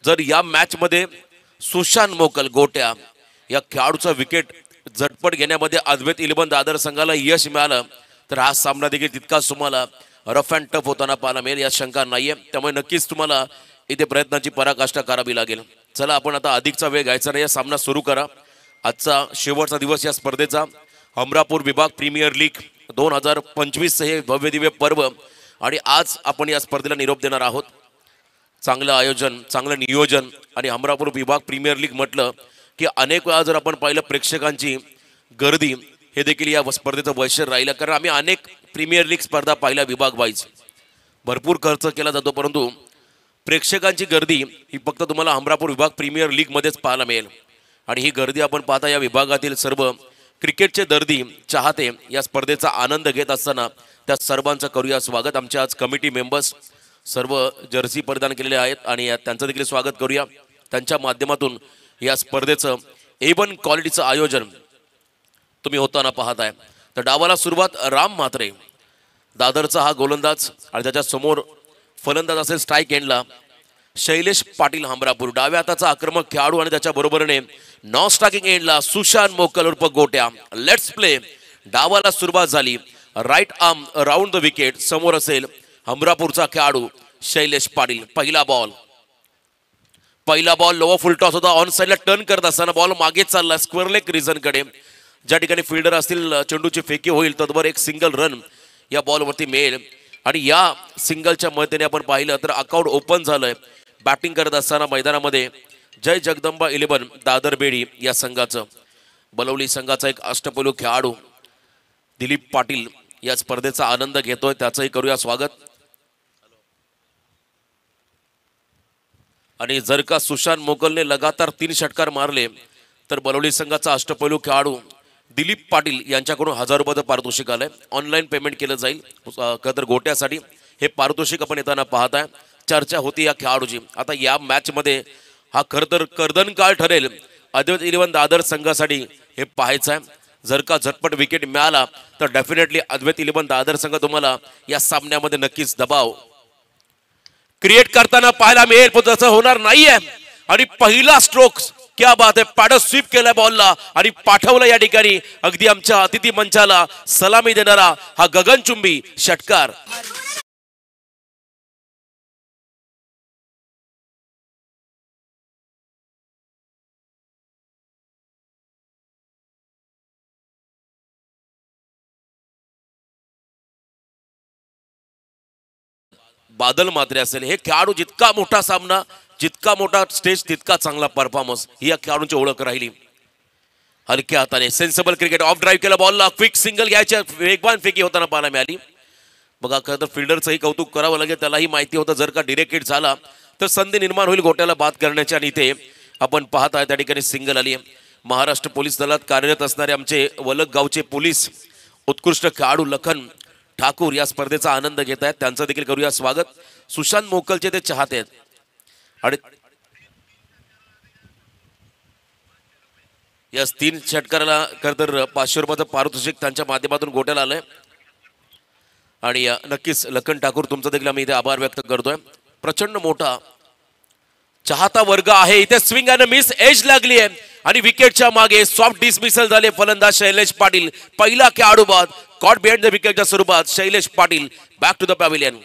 जर या मॅचमध्ये सुशांत मोकल गोट्या या खेळाडूचा विकेट झटपट घेण्यामध्ये अद्वैत 11 दादर संघाला यश मिळालं तर हा सामना देखील तितकाच तुम्हाला रफ अँड टफ होताना पाहायला मिळेल, या शंका नाहीये. त्यामुळे नक्कीच तुम्हाला इथे प्रयत्नाची पराकाष्ठा करावी लागेल. चला आपण आता अधिकचा वेळ घ्यायचा नाही, सामना सुरू करा. आजचा शेवटचा दिवस या स्पर्धेचा. हमरापूर विभाग प्रीमियर लीग 2025 हे भव्य दिव्य पर्व आणि आज आपण या स्पर्धेला निरोप देणार आहोत. चांगलं आयोजन, चांगलं नियोजन आणि हमरापूर विभाग प्रीमियर लीग म्हटलं की अनेक वेळा जर आपण पाहिलं प्रेक्षकांची गर्दी हे देखील या स्पर्धेचं वैशिष्ट्य राहिलं. कारण आम्ही अनेक प्रीमियर लीग स्पर्धा पाहिल्या विभाग वाईज. भरपूर खर्च केला जातो, परंतु प्रेक्षकांची गर्दी ही फक्त तुम्हाला हमरापूर विभाग प्रीमियर लीगमध्येच पाहायला मिळेल. आणि ही गर्दी आपण पाहता या विभागातील सर्व क्रिकेटचे दर्दी चाहते या स्पर्धेचा आनंद घेत असताना त्या सर्वांचं करूया स्वागत. आमचे आज कमिटी मेंबर्स सर्व जर्सी परिधान केलेले आहेत आणि त्यांचं देखील स्वागत करूया. त्यांच्या माध्यमातून या स्पर्धेचं A1 क्वालिटीचं आयोजन तुम्ही होताना पाहताय. तर डावाला सुरुवात राम म्हात्रे, दादरचा हा गोलंदाज, आणि त्याच्या समोर फलंदाज असेल स्ट्राईक एंडला शैलेश पाटील हमरापूर. डाव्या हाताचा आक्रमक खेळाडू आणि त्याच्या बरोबरीने नॉन स्ट्रायकिंग एंडला सुशांत मोकल उर्फ गोट्या. Let's play. डावाला सुरुवात झाली. Right arm round the wicket. समोर असेल हमरापूरचा खेळाडू शैलेश पाटील. पहिला बॉल लोअर फुल टॉस होता. ऑन साईडला टर्न करत असताना बॉल मागे चालला स्क्वेअर लेग रिझन कडे. ज्या ठिकाणी फिल्डर असतील चेंडूची फेकी होईल तद्वर एक सिंगल रन या बॉलवरती मिळेल. आणि या सिंगलच्या मदतीने आपण पाहिलं तर अकाउंट ओपन झालंय. बॅटिंग करत असताना मैदानामध्ये जय जगदंबा 11 दादर बेडी या संघाचं. बलवली संघाचा एक अष्टपैलू खेळाडू दिलीप पाटील या स्पर्धेचा आनंद घेतोय, त्याचंही करूया स्वागत. आणि जर का सुशांत मोकलने लगातार 3 षटकार मारले तर बलवली संघाचा अष्टपैलू खेळाडू दिलीप पाटील यांच्याकडून 1000 रुपयाचं पारितोषिक आलंय. ऑनलाईन पेमेंट केलं जाईल. तर गोट्यासाठी हे पारितोषिक आपण येताना पाहताय. चर्चा होती या खेळाडूची. आता या मॅच मध्ये हा खरं तर कर्दन काळ ठरेल अद्वैत 11 दादर संघासाठी हे पाहायचं आहे. जर का झटपट विकेट मिळाला तर डेफिनेटली अद्वैत 11 दादर संघ तुम्हाला या सामन्यामध्ये नक्कीच दबाव क्रिएट करताना पाहायला मिळेल, पण तसं होणार नाहीये. आणि पहिला स्ट्रोक क्या बात आहे. पॅडल स्वीप केलाय बॉलला आणि पाठवलं या ठिकाणी अगदी आमच्या अतिथी मंचाला सलामी देणारा हा गगनचुंबी षटकार. बादल म्हात्रे असेल. हे खेळाडू जितका मोठा सामना, जितका मोठा स्टेज तितका चांगला परफॉर्मन्स, ही या खेळाडूंची ओळख राहिली. हलक्या हाताने सेन्सिबल क्रिकेट. ऑफ ड्राईव्ह केला बॉलला. क्विक सिंगल घ्यायच्या वेगवान फेकी होताना पाहायला मिळाली. बघा खरं तर फिल्डरचंही कौतुक करावं लागेल. त्यालाही माहिती होतं जर का डिरेक्ट हिट झाला तर संधी निर्माण होईल गोट्याला बाद करण्याची. आणि इथे आपण पाहताय त्या ठिकाणी सिंगल आली. महाराष्ट्र पोलीस दलात कार्यरत असणारे आमचे वलग गावचे पोलीस उत्कृष्ट खेळाडू लखन ठाकूर या स्पर्धेचा आनंद घेत आहेत. त्यांचं देखील करूया स्वागत. सुशांत मोकलचे ते चाहते आहेत. आणि या 3 षटकाराला खरं तर 500 रुपयाचं पारितोषिक त्यांच्या माध्यमातून गोट्याला आलंय. आणि नक्कीच लखन ठाकूर तुमचा देखील आम्ही इथे आभार व्यक्त करतोय. प्रचंड मोठा चाहता वर्ग आहे इथे. स्विंग अँड मिस एज लागली आहे आणि विकेटच्या मागे सॉफ्ट डिसमिसल झाले फलंदाज शैलेश पाटील. पहिला खेळाडू बाद कॉट बिहाइंड द विकेटच्या स्वरूपात Shailesh Patil back to the pavilion.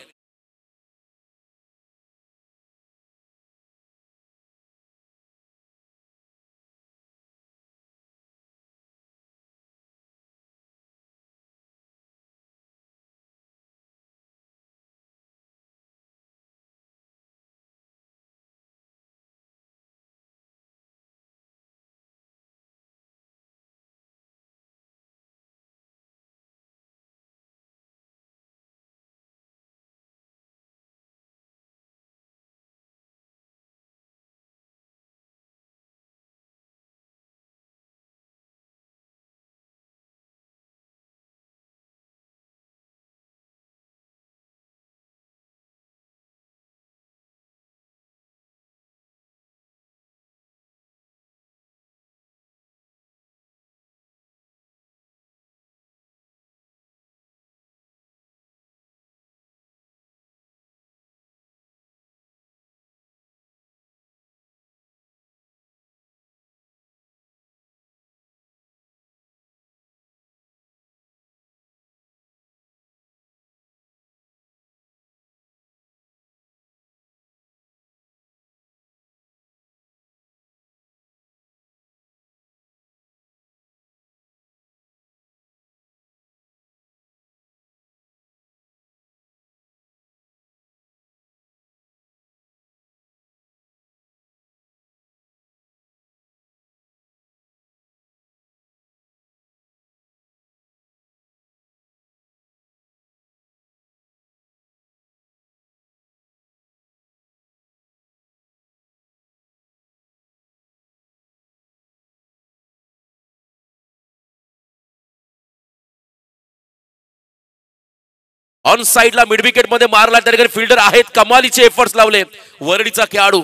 On साइडला मिड विकेट मध्ये मारला. त्या ठिकाणी फिल्डर आहेत, कमालीचे एफर्ट्स लावले. वरडीचा खेळाडू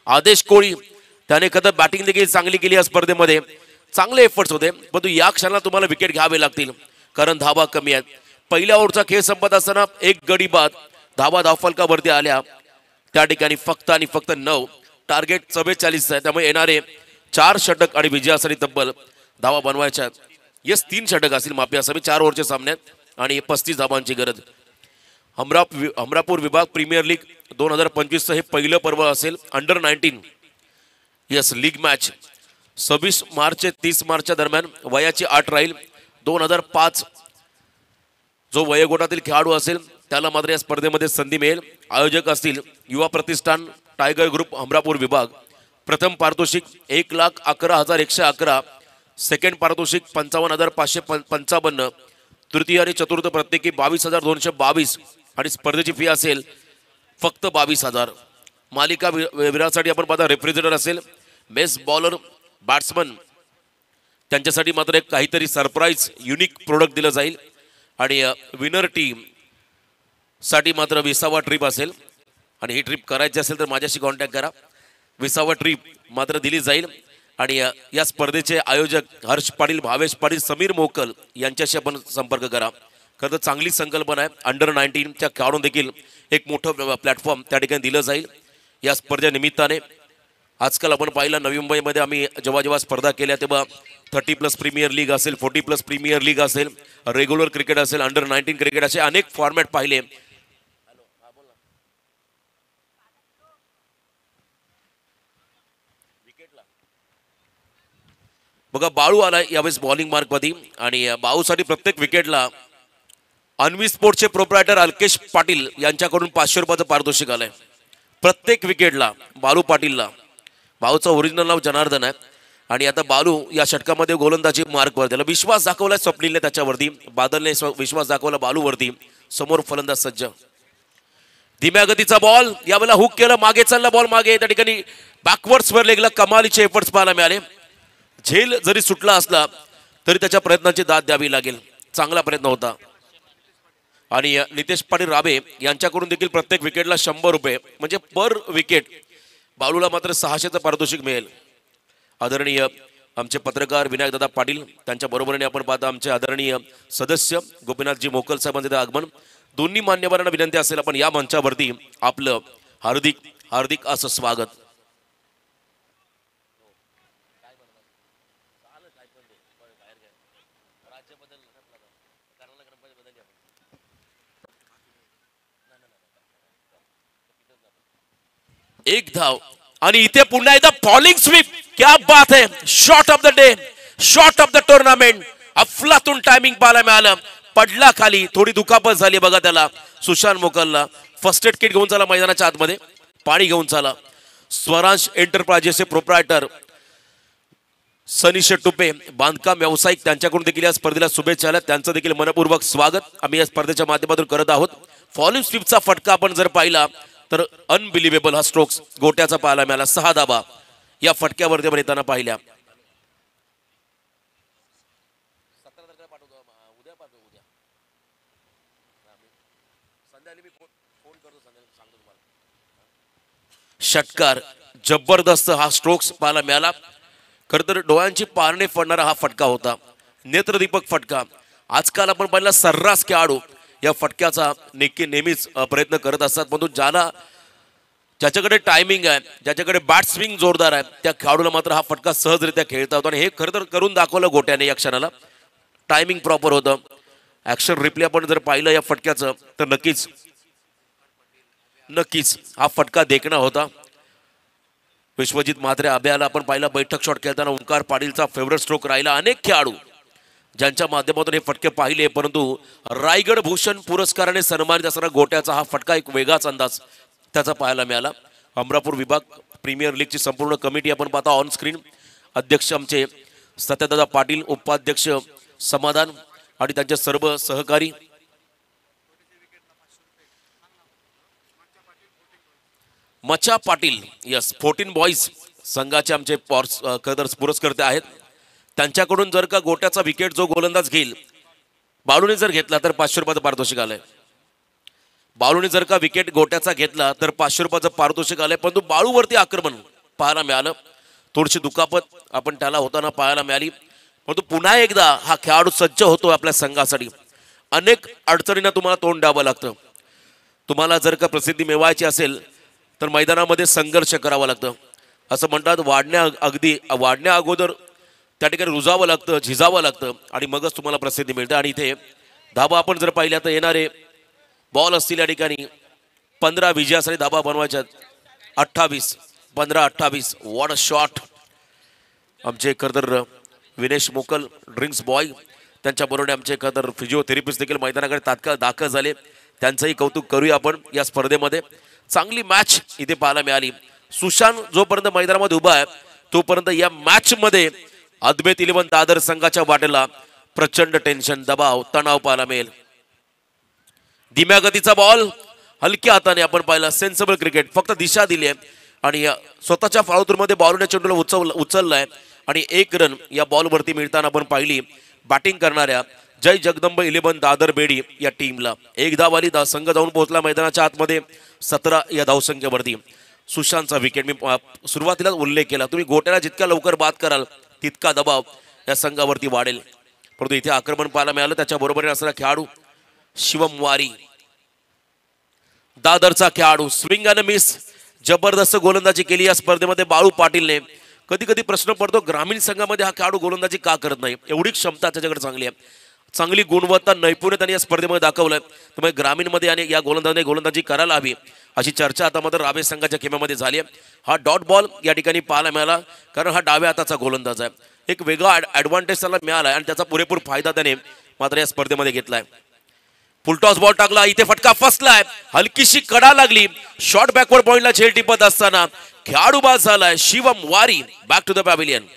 आदेश कोळी त्याने कधी बॅटिंग देखील चांगली केली या स्पर्धेमध्ये. चांगले एफर्ट्स होते, परंतु या क्षणाला तुम्हाला विकेट घ्यावे लागतील. कारण धावा कमी आहेत. पहिल्या ओव्हरचा खेळ संपत असताना एक गडी बाद धावा धावफलकावरती आल्या. त्या ठिकाणी फक्त आणि फक्त 9. टार्गेट 44 आहे. त्यामुळे येणारे 4 षटक आणि विजयासाठी तब्बल धावा बनवायच्या. येस 3 षटक असतील माफी असावी 4 ओव्हरच्या सामन्यात आणि 35 धावांची गरज. हमरापूर विभाग प्रीमियर लीग 2025 हे पहिलं पर्व असेल. Under 19 yes league match 26 March ते 30 मार्चच्या दरम्यान. वयाची 8 राहील. 2005 जो वयोगटातील खेळाडू असेल त्याला मात्र या स्पर्धेमध्ये संधी मिळेल. आयोजक असतील युवा प्रतिष्ठान टायगर ग्रुप हमरापूर विभाग. प्रथम पारितोषिक 1,11,111. सेकंड पारितोषिक 55,555. तृतीय आणि चतुर्थ प्रत्येकी 22,222 आणि स्पर्धेची फी असेल फक्त 22,000. मालिका विरासाठी आपण पाहता रेफ्रिजरेटर असेल. बेस्ट बॉलर बॅट्समन त्यांच्यासाठी मात्र एक काहीतरी सरप्राईज युनिक प्रोडक्ट दिलं जाईल. आणि विनर टीम साठी मात्र 20वा ट्रिप असेल. आणि ही ट्रिप करायची असेल तर माझ्याशी कॉन्टॅक्ट करा. 20वा ट्रिप मात्र दिली जाईल. आणि या स्पर्धेचे आयोजक हर्ष पाटील, भावेश पाटील, समीर मोकल यांच्याशी आपण संपर्क करा. खरं तर चांगली संकल्पना आहे. अंडर 19च्या खेळाडून देखील एक मोठं प्लॅटफॉर्म त्या ठिकाणी दिलं जाईल या स्पर्धे निमित्ताने. आजकाल आपण पाहिलं नवी मुंबईमध्ये आम्ही जेव्हा स्पर्धा केल्या तेव्हा 30+ प्रीमियर लीग असेल, 40+ प्रीमियर लीग असेल, रेग्युलर क्रिकेट असेल, अंडर 19 क्रिकेट असे अनेक फॉर्मॅट पाहिले. बघा बाळू आलाय यावेळेस बॉलिंग मार्कमध्ये. आणि बाळूसाठी प्रत्येक विकेटला अन्वी स्पोर्ट्सचे प्रोप्रायटर अल्केश पाटील यांच्याकडून 500 रुपयाचं पारितोषिक आलंय प्रत्येक विकेटला. बाळू पाटीलला. बाळूचं ओरिजिनल नाव जनार्दन आहे. आणि आता बालू या षटकामध्ये गोलंदाजी मार्कवर त्याला विश्वास दाखवला स्वप्नीलने त्याच्यावरती. बादलने विश्वास दाखवला बालूवरती. समोर फलंदाज सज्ज. धीम्या गतीचा बॉल यावेळेला हुक केलं. मागे चालला बॉल मागे. त्या ठिकाणी बॅकवर्ड्सवर लेगला कमालीचे एफर्ट्स पाहायला मिळाले. झेल जरी सुटला असला तरी त्याच्या प्रयत्नाची दाद द्यावी लागेल. चांगला प्रयत्न होता. आणि नितेश पाटील राबे यांच्याकडून देखील प्रत्येक विकेटला 100 रुपये म्हणजे पर विकेट. बालूला मात्र 600चं पारितोषिक मिळेल. आदरणीय आमचे पत्रकार विनायकदादा पाटील त्यांच्या बरोबरीने आपण पाहता आमचे आदरणीय सदस्य गोपीनाथजी मोकल साहेबांचे आगमन. दोन्ही मान्यवरांना विनंती असेल आपण या मंचावरती आपलं हार्दिक हार्दिक असं स्वागत. एक धाव आणि इथे पुन्हा एकदा फॉलिंग स्वीप. क्या बात है. Shot of the day, shot of the tournament. अफलातून टायमिंग पाहायला मिळालं. पडला खाली. थोडी दुखापत झाली बघा त्याला. सुशांत मोकलला फर्स्ट एड किट घेऊन चाला मैदानाच्या आतमध्ये. पाणी घेऊन चाला. स्वरांश एंटरप्राइजेसचे प्रोप्रायटर सनीश टुपे बांधकाम व्यावसायिक त्यांच्याकडून देखील या स्पर्धेला शुभेच्छा आल्या. त्यांचं देखील मनपूर्वक स्वागत आम्ही या स्पर्धेच्या माध्यमातून करत आहोत. फॉलिंग स्वीपचा फटका आपण जर पाहिला तर अनबिलिव्हेबल हा स्ट्रोक्स गोट्याचा पाहायला मिळाला. 6 धाबा या फटक्यावरती आपण येताना पाहिल्या. षटकार जबरदस्त हा स्ट्रोक्स पाहायला मिळाला. खरं तर डोळ्यांची पारणे फडणारा हा फटका होता. नेत्रदीपक फटका. आजकाल आपण पाहिला सर्रास खेळाडू या फटक्याचा नेहमीच प्रयत्न करत असतात. परंतु ज्याच्याकडे टायमिंग आहे, ज्याच्याकडे बॅट स्विंग जोरदार आहे त्या खेळाडूला मात्र हा फटका सहजरित्या खेळता होता. आणि हे खरं तर करून दाखवलं गोट्याने या क्षणाला. टायमिंग प्रॉपर होतं. ऍक्शन रिप्ले आपण जर पाहिलं या फटक्याचं तर नक्कीच हा फटका देखणा होता. विश्वजित म्हात्रे अभ्याला आपण पाहिला बैठक शॉट खेळताना. ओंकार पाटीलचा फेवरेट स्ट्रोक राहिला. अनेक खेळाडू ज्यांच्या माध्यमातून हे फटके पाहिले. परंतु रायगड भूषण पुरस्काराने सन्मानित असणारा गोट्याचा हा फटका एक वेगळाच अंदाज त्याचा पाहायला मिळाला. अमरापूर विभाग प्रीमियर लीगची संपूर्ण कमिटी आपण पाहता ऑन स्क्रीन. अध्यक्ष आमचे सत्यदादा पाटील, उपाध्यक्ष समाधान आणि त्यांचे सर्व सहकारी. मचा पाटील यस 14 बॉईज संघाचे आमचे पुरस्कर्ते आहेत. त्यांच्याकडून जर का गोट्याचा विकेट जो गोलंदाज घेईल बाळूने जर घेतला तर 500 रुपयाचं पारितोषिक आलंय. बाळूने जर का विकेट गोट्याचा घेतला तर 500 रुपयाचं पारितोषिक आलंय. परंतु बाळूवरती आक्रमण पाहायला मिळालं. थोडीशी दुखापत आपण त्याला होताना पाहायला मिळाली. परंतु पुन्हा एकदा हा खेळाडू सज्ज होतो आपल्या संघासाठी. अनेक अडचणींना तुम्हाला तोंड द्यावं लागतं. तुम्हाला जर का प्रसिद्धी मिळवायची असेल तर मैदानामध्ये संघर्ष करावा लागतं. असं म्हणतात वाढण्या अगोदर त्या ठिकाणी रुजावं लागतं, झिजावं लागतं आणि मगच तुम्हाला प्रसिद्धी मिळते. आणि इथे धाबा आपण जर पाहिल्या तर येणारे बॉल असतील या ठिकाणी 15 विजयासाठी धाबा बनवायच्यात. 28 15-28. What a shot. आमचे खरंतर विनेश मोकल ड्रिंक्स बॉय त्यांच्याबरोबर आमचे खरंतर फिजिओथेरपिस्ट देखील मैदानाकडे तात्काळ दाखल झाले. त्यांचंही कौतुक करूया आपण या स्पर्धेमध्ये. चांगली मॅच इथे पाहायला मिळाली. सुशांत जोपर्यंत मैदानामध्ये उभा आहे तोपर्यंत या मॅच मध्ये अद्वैत इलेव्हन दादर संघाच्या वाटेला प्रचंड टेन्शन, दबाव, तणाव पाहायला मिळेल. धीम्या गतीचा बॉल हलक्या हाताने आपण पाहिला. Sensible cricket. फक्त दिशा दिली आहे आणि स्वतःच्या फाळोतूरमध्ये बॉलने चेंडूला उचललाय आणि 1 रन या बॉलवरती मिळताना आपण पाहिली बॅटिंग करणाऱ्या जय जगदंब इलेव्हन दादर बेडी या टीमला. 1 धाव आली. संघ जाऊन पोहोचला मैदानाच्या आतमध्ये 17 या धावसंख्येवरती. सुशांतचा विकेट मी सुरुवातीलाच उल्लेख केला. तुम्ही गोट्याला जितक्या लवकर बाद कराल तितका दबाव या संघावरती वाढेल. परंतु इथे आक्रमण पाहायला मिळालं. त्याच्या बरोबरीने असणारा खेळाडू शिवम वारी, दादरचा खेळाडू. स्विंग अँड मिस जबरदस्त गोलंदाजी केली या स्पर्धेमध्ये बाळू पाटीलने. कधी कधी प्रश्न पडतो ग्रामीण संघामध्ये हा खेळाडू गोलंदाजी का करत नाही. एवढी क्षमता त्याच्याकडे चांगली आहे. चांगली गुणवत्ता, नैपुण्य त्यांनी या स्पर्धेमध्ये दाखवलंय. त्यामुळे ग्रामीणमध्ये आणि या गोलंदाजी करायला हवी अशी चर्चा आता मात्र रावे संघाच्या खेमामध्ये झाली आहे. हा डॉट बॉल या ठिकाणी पाहायला मिळाला कारण हा डाव्या हाताचा गोलंदाज आहे. एक वेगळा ऍडव्हान्टेज त्याला मिळाला आणि त्याचा पुरेपूर फायदा त्याने मात्र या स्पर्धेमध्ये घेतलाय. फुलटॉस बॉल टाकला. इथे फटका फसलाय. हलकीशी कडा लागली. शॉर्ट बॅकवर्ड पॉइंटला झेल टिपत असताना खेळाडू बाद झालाय. शिवम वारी बॅक टू द पॅव्हिलियन.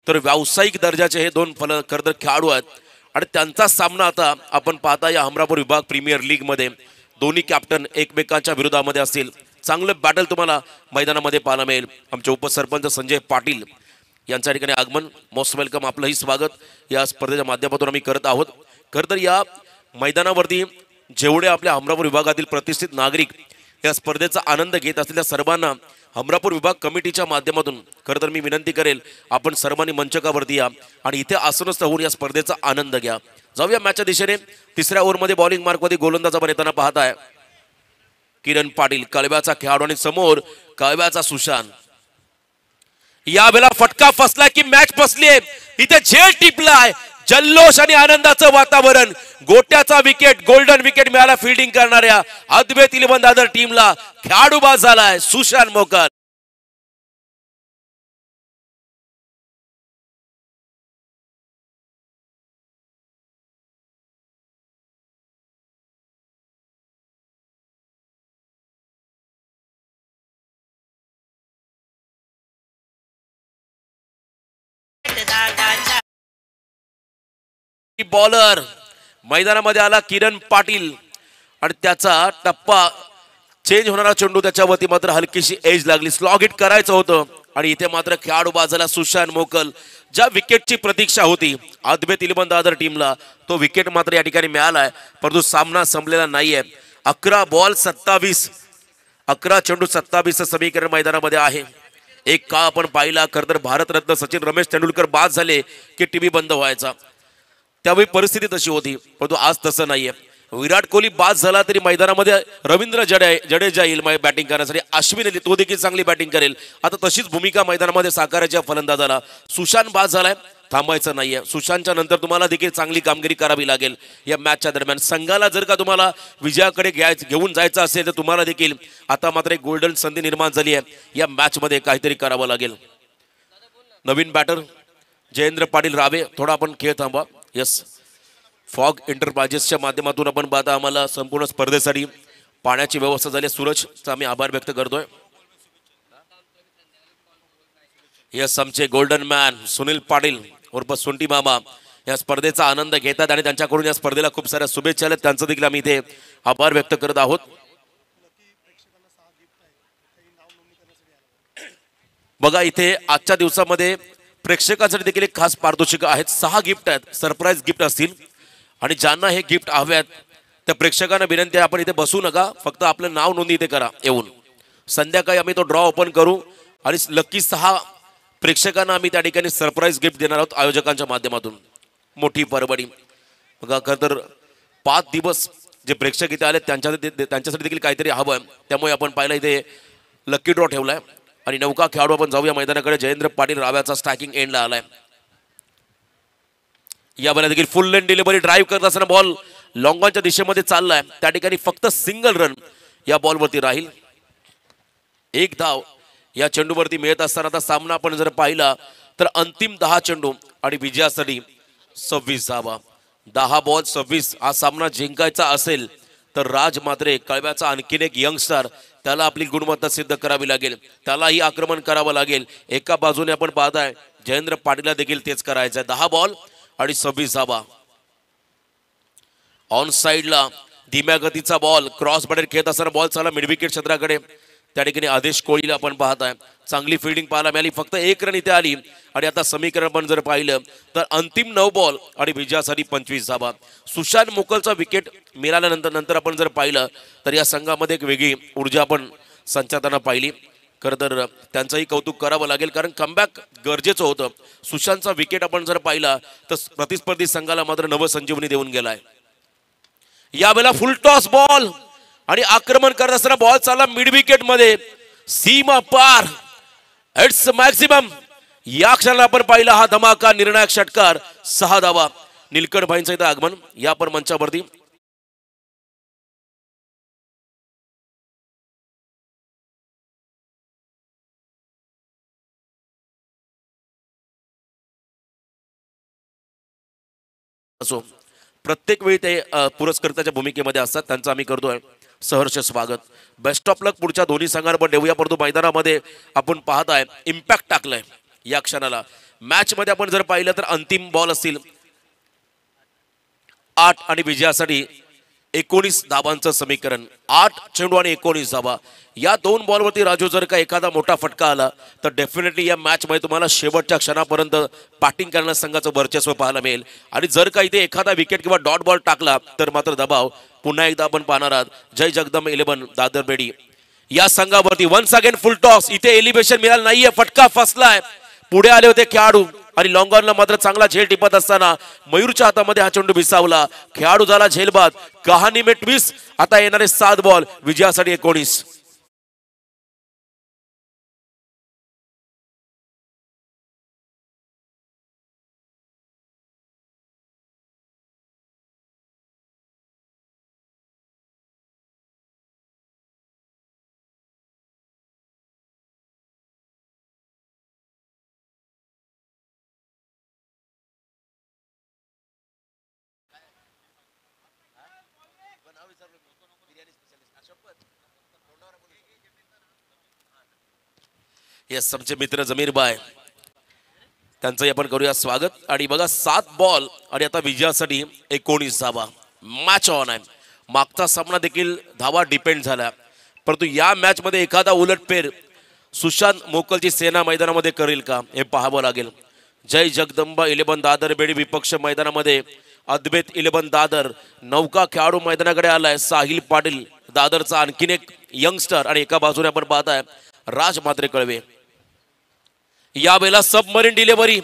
तर व्यावसायिक दर्जाचे हे 2 खरंतर खेळाडू आहेत आणि त्यांचा सामना आता आपण पाहता या हमरापूर विभाग प्रीमियर लीग मध्ये दोन्ही कॅप्टन एकमेकांच्या विरोधामध्ये असतील. चांगलं बॅटल तुम्हाला मैदानामध्ये पाहायला मिळेल. आमचे उपसरपंच संजय पाटील यांच्या ठिकाणी आगमन. Most welcome. आपलंही स्वागत या स्पर्धेच्या माध्यमातून आम्ही करत आहोत. खरंतर या मैदानावरती जेवढे आपल्या हमरापूर विभागातील प्रतिष्ठित नागरिक या स्पर्धेचा आनंद घेत असतील त्या सर्वांना हमरापूर विभाग कमिटीच्या माध्यमातूून खरं तर मी विनंती करेल आपण सर्वांनी मंचकावरती या आणि इथे आसनस्थ होऊन या स्पर्धेचा आनंद घ्या. जाऊया मॅचच्या दिशेने. 3ऱ्या ओव्हरमध्ये बॉलिंग मार्कमध्ये गोलंदाज आपण येताना पाहताय किरण पाटील, कळव्याचा खेळाडू आणि समोर कळव्याचा सुशांत. यावेळेला फटका फसला की मॅच फसलीये. इथे झेल टिपलाय. जल्लोष आणि आनंदाचं वातावरण. गोट्याचा विकेट, गोल्डन विकेट मिळाला फिल्डिंग करणाऱ्या अद्वैत इलेव्हन दादर टीमला. खेळाडू बाद झालाय सुशांत मोकल. बॉलर मैदानामध्ये आला किरण पाटील आणि त्याचा टप्पा चेंज होणारा चेंडू त्याच्यावरती मात्र हलकीशी एज लागली. स्लॉग हिट करायचं होतं आणि इथे मात्र खेळाडू बाद झाला सुशांत मोकल. ज्या विकेटची प्रतीक्षा होती अद्वैत इलेव्हन दादर टीमला तो विकेट मात्र या ठिकाणी मिळालाय. परंतु सामना संपलेला नाहीये. 11 बॉल 27, 11 चेंडू 27 समीकरण मैदानामध्ये आहे. एक काळ आपण पाहिला खरं तर भारतरत्न सचिन रमेश तेंडुलकर बाद झाले की टीव्ही बंद व्हायचा. त्यावेळी परिस्थिती तशी होती. परंतु आज तसं नाहीये. विराट कोहली बाद झाला तरी मैदानामध्ये रवींद्र जडेजा येईल बॅटिंग करण्यासाठी. अश्विन येईल, तो देखील चांगली बॅटिंग करेल. आता तशीच भूमिका मैदानामध्ये साकारायच्या फलंदाजाला. सुशांत बाद झालाय, थांबायचं नाहीये. सुशांतच्या नंतर तुम्हाला देखील चांगली कामगिरी करावी लागेल या मॅचच्या दरम्यान. संघाला जर का तुम्हाला विजयाकडे घेऊन जायचं असेल तर तुम्हाला देखील आता मात्र एक गोल्डन संधी निर्माण झाली आहे. या मॅचमध्ये काहीतरी करावं लागेल. नवीन बॅटर जयेंद्र पाटील रावे, थोडा आपण खेळ थांबा. यस, फॉग एंटरप्राइजेसच्या माध्यमातून आपण पाहता आम्हाला संपूर्ण स्पर्धेसाठी पाण्याची व्यवस्था झाली. सूरजचा आम्ही आभार व्यक्त करतोय. यस, आमचे गोल्डन मॅन सुनील पाटील उर्फ सुंटी मामा या स्पर्धेचा आनंद घेतात आणि त्यांच्याकडून या स्पर्धेला खूप साऱ्या शुभेच्छा आहेत. त्यांचं देखील आम्ही इथे आभार व्यक्त करत आहोत. बघा, इथे आजच्या दिवसामध्ये प्रेक्षकांसाठी देखील एक खास पारितोषिक आहेत. 6 गिफ्ट आहेत, सरप्राईज गिफ्ट असतील. आणि ज्यांना हे गिफ्ट हव्यात त्या प्रेक्षकांना विनंती आहे, आपण इथे बसू नका, फक्त आपलं नाव नोंदणी इथे करा येऊन. संध्याकाळी आम्ही तो ड्रॉ ओपन करू आणि लकी 6 प्रेक्षकांना आम्ही त्या ठिकाणी सरप्राईज गिफ्ट देणार आहोत आयोजकांच्या माध्यमातून. मोठी परवडी. बघा, खरं तर 5 दिवस जे प्रेक्षक इथे आले त्यांच्यासाठी देखील काहीतरी हवं आहे. त्यामुळे आपण पाहिलं इथे लकी ड्रॉ ठेवलाय. आणि नौका खेळाडू आपण जाऊया मैदानाकडे. जयेंद्र पाटील राव्याचा स्टॅकिंग एंडला आलाय. या वेळेला देखील फुल लेन डिलिव्हरी ड्राईव्ह करत असताना बॉल लॉंगॉनच्या दिशेमध्ये चाललाय. त्या ठिकाणी फक्त सिंगल रन या बॉलवरती राहील. 1 धाव या चेंडूवरती मिळत असताना आता सामना आपण जर पाहिला तर अंतिम 10 चेंडू आणि विजयासाठी 26 धावा. 10 बॉल 26. हा सामना जिंकायचा असेल तर राज मात्रे कळव्याचा आणखीन एक यंगस्टर, त्याला आपली गुणवत्ता सिद्ध करावी लागेल. त्यालाही आक्रमण करावं लागेल. एका बाजूने आपण पाहताय जयेंद्र पाटीलला देखील तेच करायचं आहे. 10 बॉल आणि 26 धावा. ऑन साइडला धीम्या गतीचा बॉल क्रॉस बॉर्डर खेळत असताना बॉल चालला मिड विकेट क्षेत्राकडे. त्या ठिकाणी आदेश कोळीला आपण पाहताय. चांगली फिल्डिंग पाहायला मिळाली. फक्त 1 रन इथे आली. आणि आता समीकरण आपण जर पाहिलं तर अंतिम 9 बॉल आणि विजयासाठी 25 धावा. सुशांत मोकलचा विकेट मिळाल्यानंतर आपण जर पाहिलं तर या संघामध्ये एक वेगळी ऊर्जा आपण संचाताना पाहिली. खरं तर त्यांचंही कौतुक करावं लागेल, कारण कमबॅक गरजेचं होतं. सुशांतचा विकेट आपण जर पाहिला तर प्रतिस्पर्धी संघाला मात्र नवसंजीवनी देऊन गेलाय. यावेळेला फुल टॉस बॉल आणि आक्रमण करत असताना बॉल चालला मिड विकेट मध्ये. सीमा पार, इट्स मॅक्सिमम. या क्षणाला आपण पाहिला हा धमाका, निर्णायक षटकार, 6 धावा. निलकंठ भाईंचं इथं आगमन या पण मंचावरती. असो, प्रत्येक वेळी ते पुरस्कर्त्याच्या भूमिकेमध्ये असतात. त्यांचं आम्ही करतोय सहर्ष स्वागत. बेस्ट ऑफ लक पुढच्या दोन्ही संघांवर देऊया. परंतु मैदानामध्ये आपण पाहताय इम्पॅक्ट टाकलाय या क्षणाला. मॅच मध्ये आपण जर पाहिलं तर अंतिम बॉल असतील 8 आणि विजयासाठी 19 धावांचं समीकरण. 8 चेंडू आणि 19 धावा. या 2 बॉलवरती राजू जर का एखादा मोठा फटका आला तर डेफिनेटली या मॅच मध्ये तुम्हाला शेवटच्या क्षणापर्यंत बॅटिंग करण्यास संघाचं वर्चस्व पाहायला मिळेल. आणि जर का इथे एखादा विकेट किंवा डॉट बॉल टाकला तर मात्र दबाव पुन्हा एकदा आपण पाहणार आहात. जय जगदंब 11 दादर बेडी या संघावरती. Once again full toss. इथे एलिव्हेशन मिळालं नाहीये, फटका फसलाय. पुढे आले होते खेळाडू आणि लॉंग ऑनला मात्र चांगला झेल टिपत असताना मयूरच्या हातामध्ये हा चेंडू विसावला. खेळाडू झाला झेलबाद. कहाणी में ट्विस्ट. आता येणारे 7 बॉल विजयासाठी 19. येस, आमचे मित्र जमीर बाय, त्यांचंही आपण करूया स्वागत. आणि बघा 7 बॉल आणि आता विजयासाठी 19 धावा. मॅच ऑन आहे. मागचा सामना देखील धावा डिपेंड झाला, परंतु या मॅच मध्ये एखादा उलटफेर सुशांत मोकलची सेना मैदानामध्ये करेल का हे पाहावं लागेल. जय जगदंबा 11 दादर बेडी विपक्ष मैदानामध्ये अद्वैत 11 दादर. नौका खेळाडू मैदानाकडे आलाय साहिल पाटील दादरचा आणखीन एक यंगस्टर. आणि एका बाजूने आपण पाहताय राज मात्रे कळवे. यावेळेला सबमरीन डिलिव्हरी,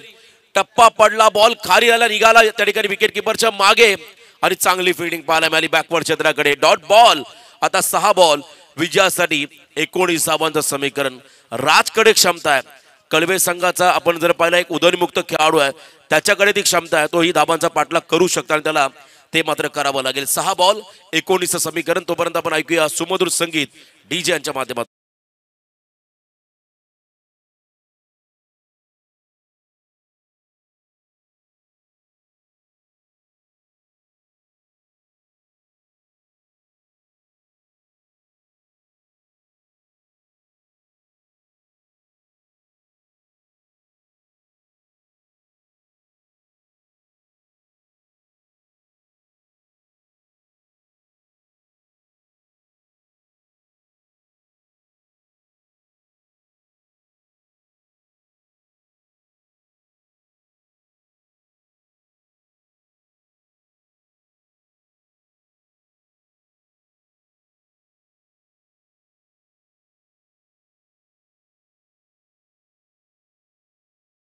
टप्पा पडला, बॉल खाली आला, निघाला त्या ठिकाणी विकेट किपरच्या मागे. आणि चांगली फिल्डिंग पाहायला मिळाली बॅकवर्ड क्षेत्राकडे. Dot ball. आता 6 बॉल विजयासाठी 19 धावांचं समीकरण. राजकडे क्षमता आहे. कळवे संघाचा आपण जर पाहिला एक उदयनमुक्त खेळाडू आहे, त्याच्याकडे ती क्षमता आहे, तो ही धाबांचा पाठलाग करू शकतो आणि त्याला ते मात्र करावं लागेल. 6 बॉल 19 समीकरण. तोपर्यंत आपण ऐकूया सुमधुर संगीत डीजे यांच्या माध्यमातून.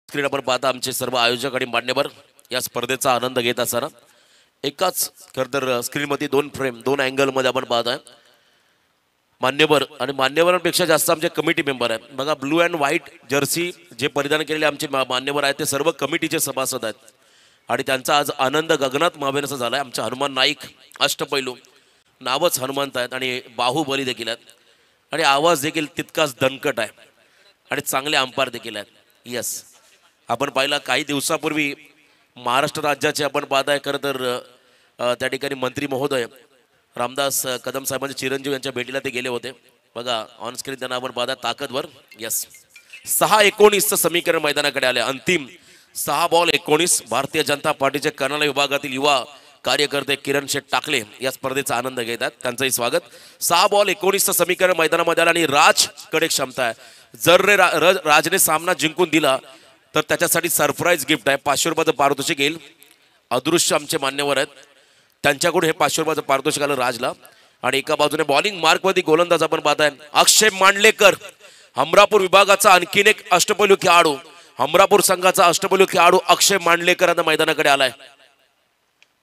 स्क्रीन आपण पाहता आमचे सर्व आयोजक आणि मान्यवर या स्पर्धेचा आनंद घेत असताना एकाच खरं तर स्क्रीनमध्ये 2 फ्रेम 2 अँगलमध्ये आपण पाहताय मान्यवर आणि मान्यवरांपेक्षा जास्त आमचे कमिटी मेंबर आहेत. बघा ब्लू अँड व्हाईट जर्सी जे परिधान केलेले आमचे मान्यवर आहेत ते सर्व कमिटीचे सभासद आहेत आणि त्यांचा आज आनंद गगनात मावेनासा झाला आहे. आमचे हनुमान नाईक अष्टपैलू नावच हनुमंत आहेत आणि बाहुबली देखील आहेत आणि आवाज देखील तितकाच दणकट आहे आणि चांगले अंपायर देखील आहेत. यस, आपण पाहिला काही दिवसापूर्वी महाराष्ट्र राज्याचे आपण पाहताय खरं तर त्या ठिकाणी मंत्री महोदय रामदास कदम साहेबांचे चिरंजीव यांच्या भेटीला ते गेले होते. बघा ऑन स्क्रीन त्यांना आपण पाहता ताकदवर. यस, 6-19 समीकरण मैदानाकडे आले. अंतिम 6 बॉल 19. भारतीय जनता पार्टीचे कर्नाल विभागातील युवा कार्यकर्ते किरण शेठ टाकले या स्पर्धेचा आनंद घेतात, त्यांचंही स्वागत. 6 बॉल 19 समीकरण मैदानामध्ये आलं आणि राजकडे क्षमता आहे. जर राजने सामना जिंकून दिला तर त्याच्यासाठी सरप्राईज गिफ्ट आहे. 500 रुपयाचं पारितोषिक येईल. अदृश्य आमचे मान्यवर आहेत, त्यांच्याकडून हे 500 रुपयाचं पारितोषिक आलं राजला. आणि एका बाजूने बॉलिंग मार्कवरती गोलंदाज आपण पाहताय अक्षय मांडलेकर, हमरापूर विभागाचा आणखीन एक अष्टपैलू खेळाडू, हमरापूर संघाचा अष्टपैलू खेळाडू अक्षय मांडलेकर आता मैदानाकडे आलाय.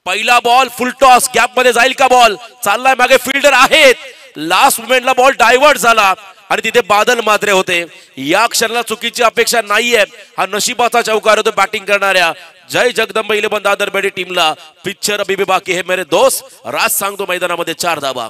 पहिला बॉल फुल टॉस, गॅप मध्ये जाईल का बॉल, चाललाय मागे फिल्डर आहेत. लास्ट मोमेंटला बॉल डायव्हर्ट झाला आणि तिथे बादल मात्रे होते. या क्षणाला चुकीची अपेक्षा नाहीये. हा नशिबाचा चौकार होतो बॅटिंग करणाऱ्या जय जगदंब 11 दादर बेडी टीमला. पिक्चर अभी भी बाकी है मेरे दोस्त. राज सांगतो मैदानामध्ये 4 धाबा.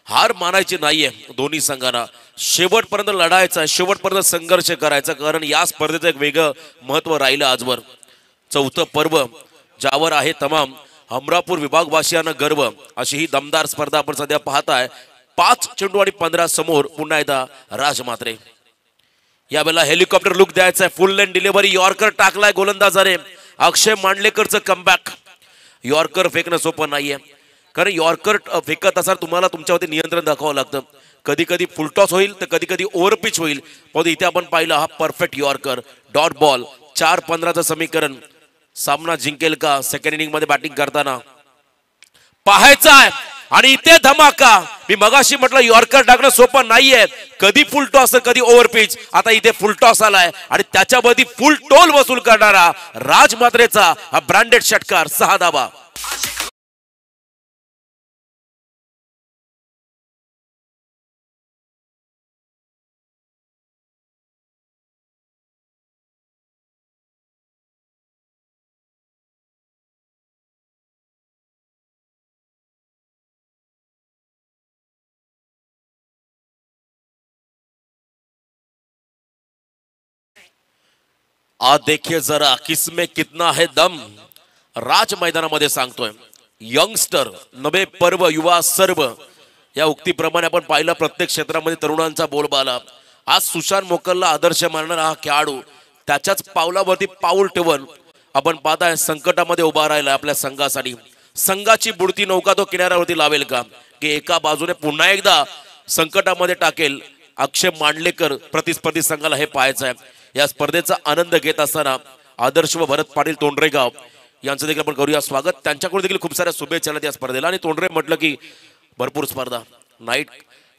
हार मानायची नाहीये दोन्ही संघांना. शेवटपर्यंत लढायचं आहे, शेवटपर्यंत संघर्ष करायचा, कारण या स्पर्धेचं एक वेगळं महत्व राहिलं आजवर. 4थं पर्व ज्यावर आहे तमाम हमरापूर विभागवासियांना गर्व, अशी ही दमदार स्पर्धा आपण सध्या पाहताय. 5 चेंडू आणि 15 समोर पुन्हा एकदा राज मात्रे. यावेळेला हेलिकॉप्टर लुक द्यायचा आहे. फुल लेन डिलिव्हरी, यॉर्कर टाकलाय गोलंदाजाने. अक्षय मांडलेकरचं कमबॅक. यॉर्कर फेकणं सोपं नाहीये, कारण यॉर्कर फेकत असताना तुम्हाला तुमच्यावरती नियंत्रण दाखवावं लागतं. कधी कधी फुलटॉस होईल तर कधी कधी ओव्हरपिच होईल. पण इथे आपण पाहिलं हा परफेक्ट यॉर्कर. डॉट बॉल 4-15चं समीकरण. सामना जिंकेल का सेकंड इनिंग मध्ये बॅटिंग करताना पाहायचं आहे. आणि इथे धमाका. मी मगाशी म्हटलं यॉर्कर टाकणं सोपं नाहीये, कधी फुलटॉस तर कधी ओव्हरपिच. आता इथे फुलटॉस आलाय आणि त्याच्यावरती फुल टोल वसूल करणारा राज मात्रेचा हा ब्रँडेड षटकार. 6 धाबा. आज देखिए जरा किसमें कितना है दम. राज मैदानामध्ये सांगतोय. यंगस्टर नवे पर्व युवा सर्व या उक्तीप्रमाणे आपण पाहिलं प्रत्येक क्षेत्रामध्ये तरुणांचा बोलबाला. आज सुशांत मोकलला आदर्श मानणारा हा खेळाडू त्याच्याच पावलावरती पाऊल ठेवून आपण पाहताय संकटामध्ये उभा राहिला आपल्या संघासाठी. संघाची बुडती नौका तो किनाऱ्यावरती लावेल का, की एका बाजूने पुन्हा एकदा संकटामध्ये टाकेल अक्षय मांडलेकर प्रतिस्पर्धी संघाला हे पाहायचं आहे। या स्पर्धेचा आनंद घेत असताना आदर्श व भरत पाटील तोंडरेगाव यांचं देखील आपण करूया स्वागत। त्यांच्याकडून देखील खूप साऱ्या शुभेच्छा या स्पर्धेला। आणि तोंडरे म्हटलं की भरपूर स्पर्धा, नाईट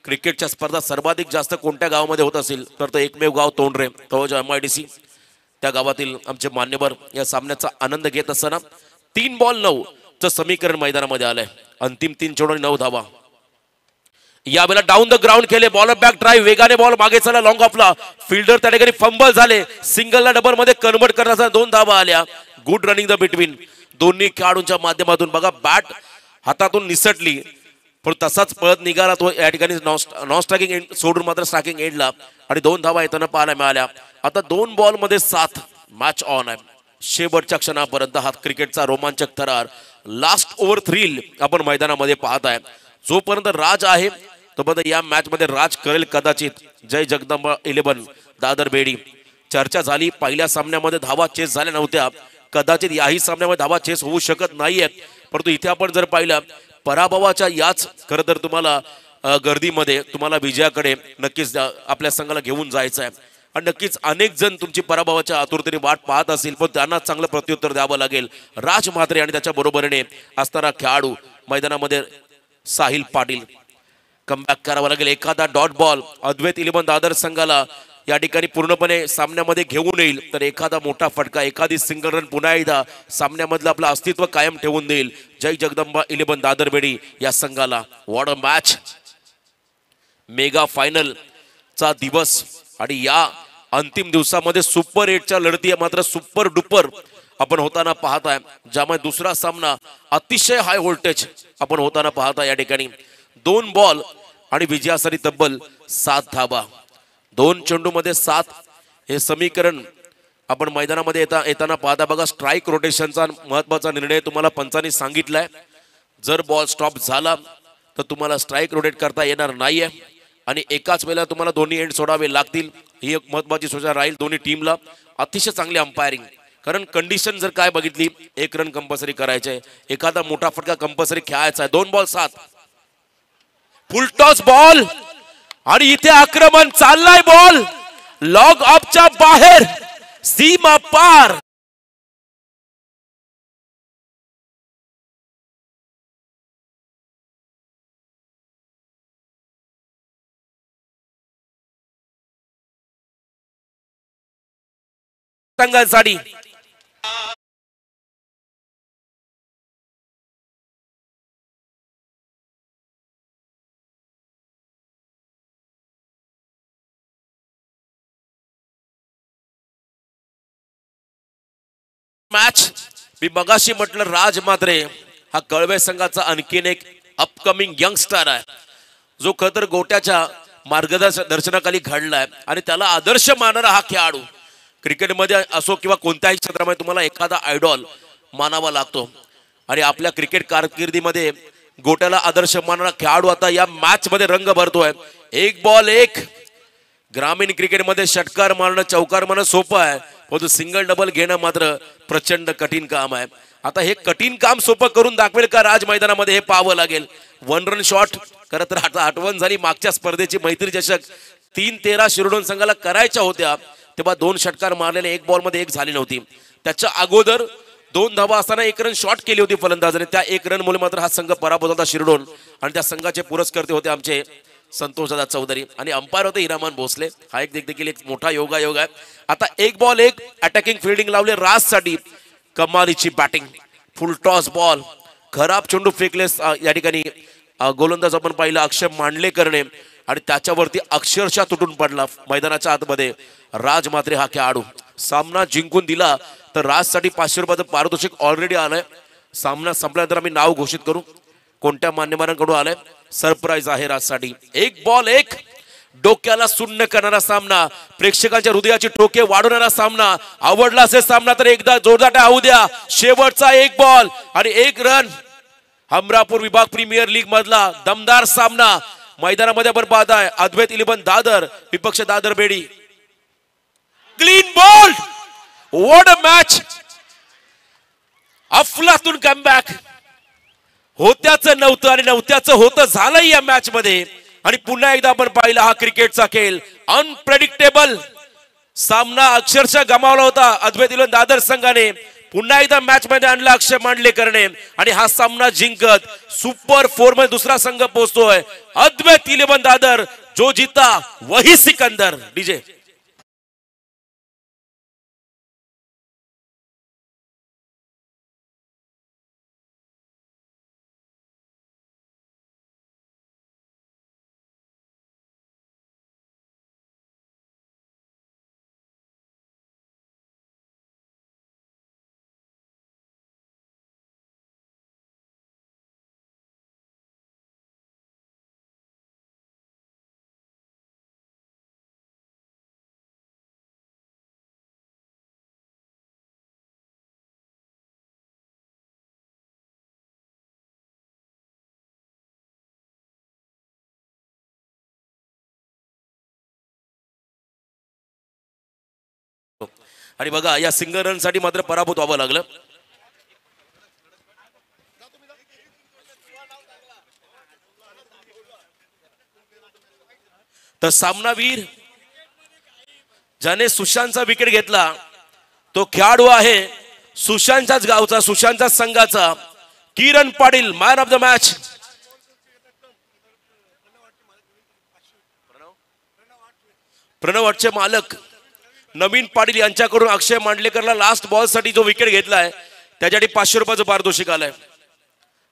क्रिकेटच्या स्पर्धा सर्वाधिक जास्त कोणत्या गावामध्ये होत असेल तर तो एकमेव गाव तोंडरे, तळोजा MIDC, त्या गावातील आमचे मान्यवर या सामन्याचा आनंद घेत असताना 3 बॉल 9 चं समीकरण मैदानामध्ये आलंय। अंतिम 3 चेंडू 9 धावा। यावेळेला डाऊन द ग्राउंड केले, बॉलर बॅक ड्राईव्ह, वेगाने बॉल मागे चला लॉंग ऑफला, फिल्डर त्या ठिकाणी फंबल झाले, सिंगलला डबल मध्ये कन्वर्ट करण्याचा 2 धावा आल्या। गुड रनिंग द बिटवीन दोन्ही खेळाडूंच्या माध्यमातून। बघा बॅट हातातून निसटली पण तसाच पळत निघाला तो या ठिकाणी नॉन स्ट्रायकिंग एंड सोडून मात्र स्ट्रायकिंग एंडला आणि 2 धावा येताना पाहायला मिळाल्या। आता 2 बॉल मध्ये 7, मॅच ऑन आहे शेवटच्या क्षणापर्यंत। हा क्रिकेटचा रोमांचक थरार, लास्ट ओव्हर थ्रिल आपण मैदानामध्ये पाहत आहे। जोपर्यंत राज आहे तोपर्यंत या मॅच मध्ये राज करेल कदाचित जय जगदंबा 11 दादर बेडी। चर्चा झाली पहिल्या सामन्यामध्ये धावा चेस झाल्या नव्हत्या, कदाचित याही सामन्यामध्ये धावा चेस होऊ शकत नाहीये, परंतु इथे आपण जर पाहिलं पराभवाच्या याच खरं तर तुम्हाला गर्दीमध्ये तुम्हाला विजयाकडे नक्कीच आपल्या संघाला घेऊन जायचं आहे। आणि नक्कीच अनेक जण तुमची पराभवाच्या आतुरतेने वाट पाहत असतील, पण त्यांना चांगलं प्रत्युत्तर द्यावं लागेल। राज म्हात्रे आणि त्याच्या बरोबरीने असणारा खेळाडू मैदानामध्ये साहिल पाटील कमबॅक करावा लागेल। एखादा डॉट बॉल अद्वैत 11 दादर संघाला या ठिकाणी पूर्णपणे सामन्यामध्ये घेऊन येईल, तर एखादा मोठा फटका, एखादी सिंगल रन पुन्हा एकदा सामन्यामधलं आपलं अस्तित्व कायम ठेवून देईल जय जगदंबा 11 दादर बेडी या संघाला। What a match, mega final चा दिवस आणि या अंतिम दिवसामध्ये सुपर 8च्या लढती मात्र सुपर डुपर आपण होताना पाहत आहे, ज्यामुळे दुसरा सामना अतिशय हाय व्होल्टेज आपण होताना पाहत आहे। या ठिकाणी 2 बॉल आणि विजयासाठी तब्बल 7 धावा, 2 चेंडू मध्ये 7 हे समीकरण आपण मैदानामध्ये येताना पाहता। बघा स्ट्राईक रोटेशनचा महत्वाचा निर्णय तुम्हाला पंचांनी सांगितलाय, जर बॉल स्टॉप झाला तर तुम्हाला स्ट्राईक रोटेट करता येणार नाहीये आणि एकाच वेळेला तुम्हाला दोन्ही एंड सोडावे लागतील। ही एक महत्वाची सूचना राहील दोन्ही टीमला। अतिशय चांगली अंपायरिंग, कारण कंडिशन जर काय बघितली 1 रन कंपल्सरी करायचे, एखादा मोठा फटका कंपल्सरी खेळायचा आहे। 2 बॉल 7, फुल टॉस बॉल आणि इथे आक्रमण चाललाय, बॉल लॉग ऑफच्या बाहेर, सीमा पार। संघासाठी मॅच मी मगाशी म्हटलं राज म्हात्रे हा कळवे संघाचा आणखीन एक अपकमिंग यंगस्टर आहे, जो खतर गोट्याच्या मार्गदर्शनाखाली घडलाय आणि त्याला आदर्श मानणारा हा खेळाडू क्रिकेटमध्ये असो किंवा कोणत्याही क्षेत्रामध्ये तुम्हाला एखादा आयडॉल मानावा लागतो आणि आपल्या क्रिकेट कारकिर्दीमध्ये गोट्याला आदर्श मानणारा खेळाडू आता या मॅच मध्ये रंग भरतोय। 1 बॉल 1, ग्रामीण क्रिकेटमध्ये षटकार मारणं चौकार मारणं सोपं आहे, परंतु सिंगल डबल घेणं मात्र प्रचंड कठीण काम आहे। आता हे कठीण काम सोपं करून दाखवेल का राज मैदानामध्ये हे पाहावं लागेल। 1 रन शॉट खरं तर आता आठवण झाली मागच्या स्पर्धेची मैत्री चषक 3-13 शिरोडोन संघाला करायच्या होत्या, तेव्हा 2 षटकार मारलेले 1 बॉल मध्ये 1 झाली नव्हती। त्याच्या अगोदर 2 धावा असताना 1 रन शॉट केली होती फलंदाजाने, त्या 1 रन मुळे मात्र हा संघ पराभूत होता शिरोडोन आणि त्या संघाचे पुरस्कर्ते होते आमचे संतोषदादा चौधरी आणि अंपायर होते हिरामान भोसले। हा एक देखील एक मोठा योगायोग आहे। आता 1 बॉल 1 अटॅकिंग फिल्डिंग लावले राजसाठी, कमालीची बॅटिंग, फुल टॉस बॉल, खराब चेंडू फेकले या ठिकाणी गोलंदाज आपण पाहिला अक्षय मांडलेकरने आणि त्याच्यावरती अक्षरशः तुटून पडला मैदानाच्या आतमध्ये राज म्हात्रे हा खेळाडू। सामना जिंकून दिला तर राजसाठी 500 रुपयाचं पारितोषिक ऑलरेडी आलंय। सामना संपल्यानंतर आम्ही नाव घोषित करू कोणत्या मान्यवरांकडून आलंय, सरप्राईज आहे राजसाठी। 1 बॉल 1 डोक्याला सुन्न करणारा सामना, प्रेक्षकांच्या हृदयाची ठोके वाढवणारा सामना। आवडला असेल सामना तर एकदा जोरदार होऊ द्या। शेवटचा 1 बॉल आणि 1 रन, हमरापूर विभाग प्रीमियर लीग मधला दमदार सामना मैदानामध्ये आपण पाहताय। अद्वैत 11 दादर विपक्ष Dadar Bedi, clean ball, what a match, अफलातून कमबॅक, होत्याचं नव्हतं आणि नव्हत्याचं होतं झालंय या मॅच मध्ये। आणि पुन्हा एकदा आपण पाहिला हा क्रिकेटचा खेळ अनप्रेडिक्टेबल सामना अक्षरशः गमावला होता अद्वैत इलेव्हन दादर संघाने पुन्हा एकदा मॅच मध्ये आणला अक्षय मांडलेकरने आणि हा सामना जिंकत सुपर 4 मध्ये दुसरा संघ पोहोचतोय अद्वैत इलेव्हन दादर जो जीता वही सिकंदर डीजे आणि बघा या सिंगल रन साठी मात्र पराभूत व्हावं लागलं. तर सामनावीर ज्याने सुशांतचा विकेट घेतला तो खेळाडू आहे सुशांतच्याच गावचा सुशांतच्या संघाचा Kiran Patil man of the match. Pranav आठचे मालक नवीन पाटील यांच्याकडून अक्षय मांडलेकरला लास्ट बॉल साठी जो विकेट घेतलाय त्यासाठी 500 रुपयाचं पारितोषिक आलंय.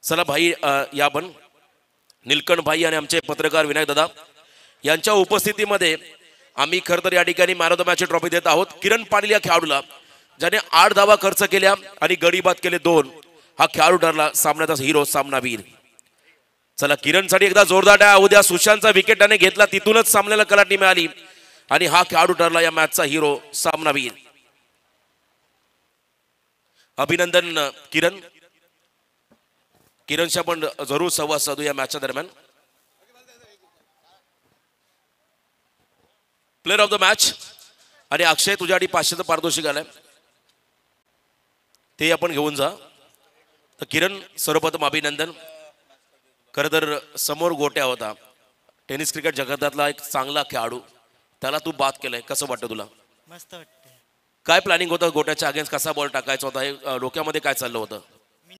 चला भाई या पण निलकंठ भाई आणि आमचे पत्रकार विनायक दादा यांच्या उपस्थितीमध्ये आम्ही खरं तर या ठिकाणी man of the match trophy देत आहोत किरण पाटील या खेळाडूला ज्याने 8 धावा खर्च केल्या आणि गडीबाद केले 2. हा खेळाडू ठरला सामन्याचा हिरो सामनावीर. चला किरणसाठी एकदा जोरदार टाळ्या. उद्या सुशांतचा विकेट त्याने घेतला तिथूनच सामन्याला कलाटणी मिळाली आणि हा खेळाडू ठरला या मॅचचा हिरो सामनावीर. अभिनंदन किरण. किरणशी आपण जरूर संवाद साधू या मॅचच्या दरम्यान. प्लेअर ऑफ द मॅच आणि अक्षय तुझ्यासाठी 500चं पारितोषिक आलंय ते आपण घेऊन जा. तर किरण सर्वप्रथम अभिनंदन. खरं तर समोर गोट्या होता टेनिस क्रिकेट जगतातला एक चांगला खेळाडू त्याला तू बाद केलंय कसं वाटतं तुला? मस्त वाटतं. काय प्लॅनिंग होतं गोट्याच्या अगेन्स्ट कसा बॉल टाकायचा होता हे डोक्यामध्ये काय चाललं होतं?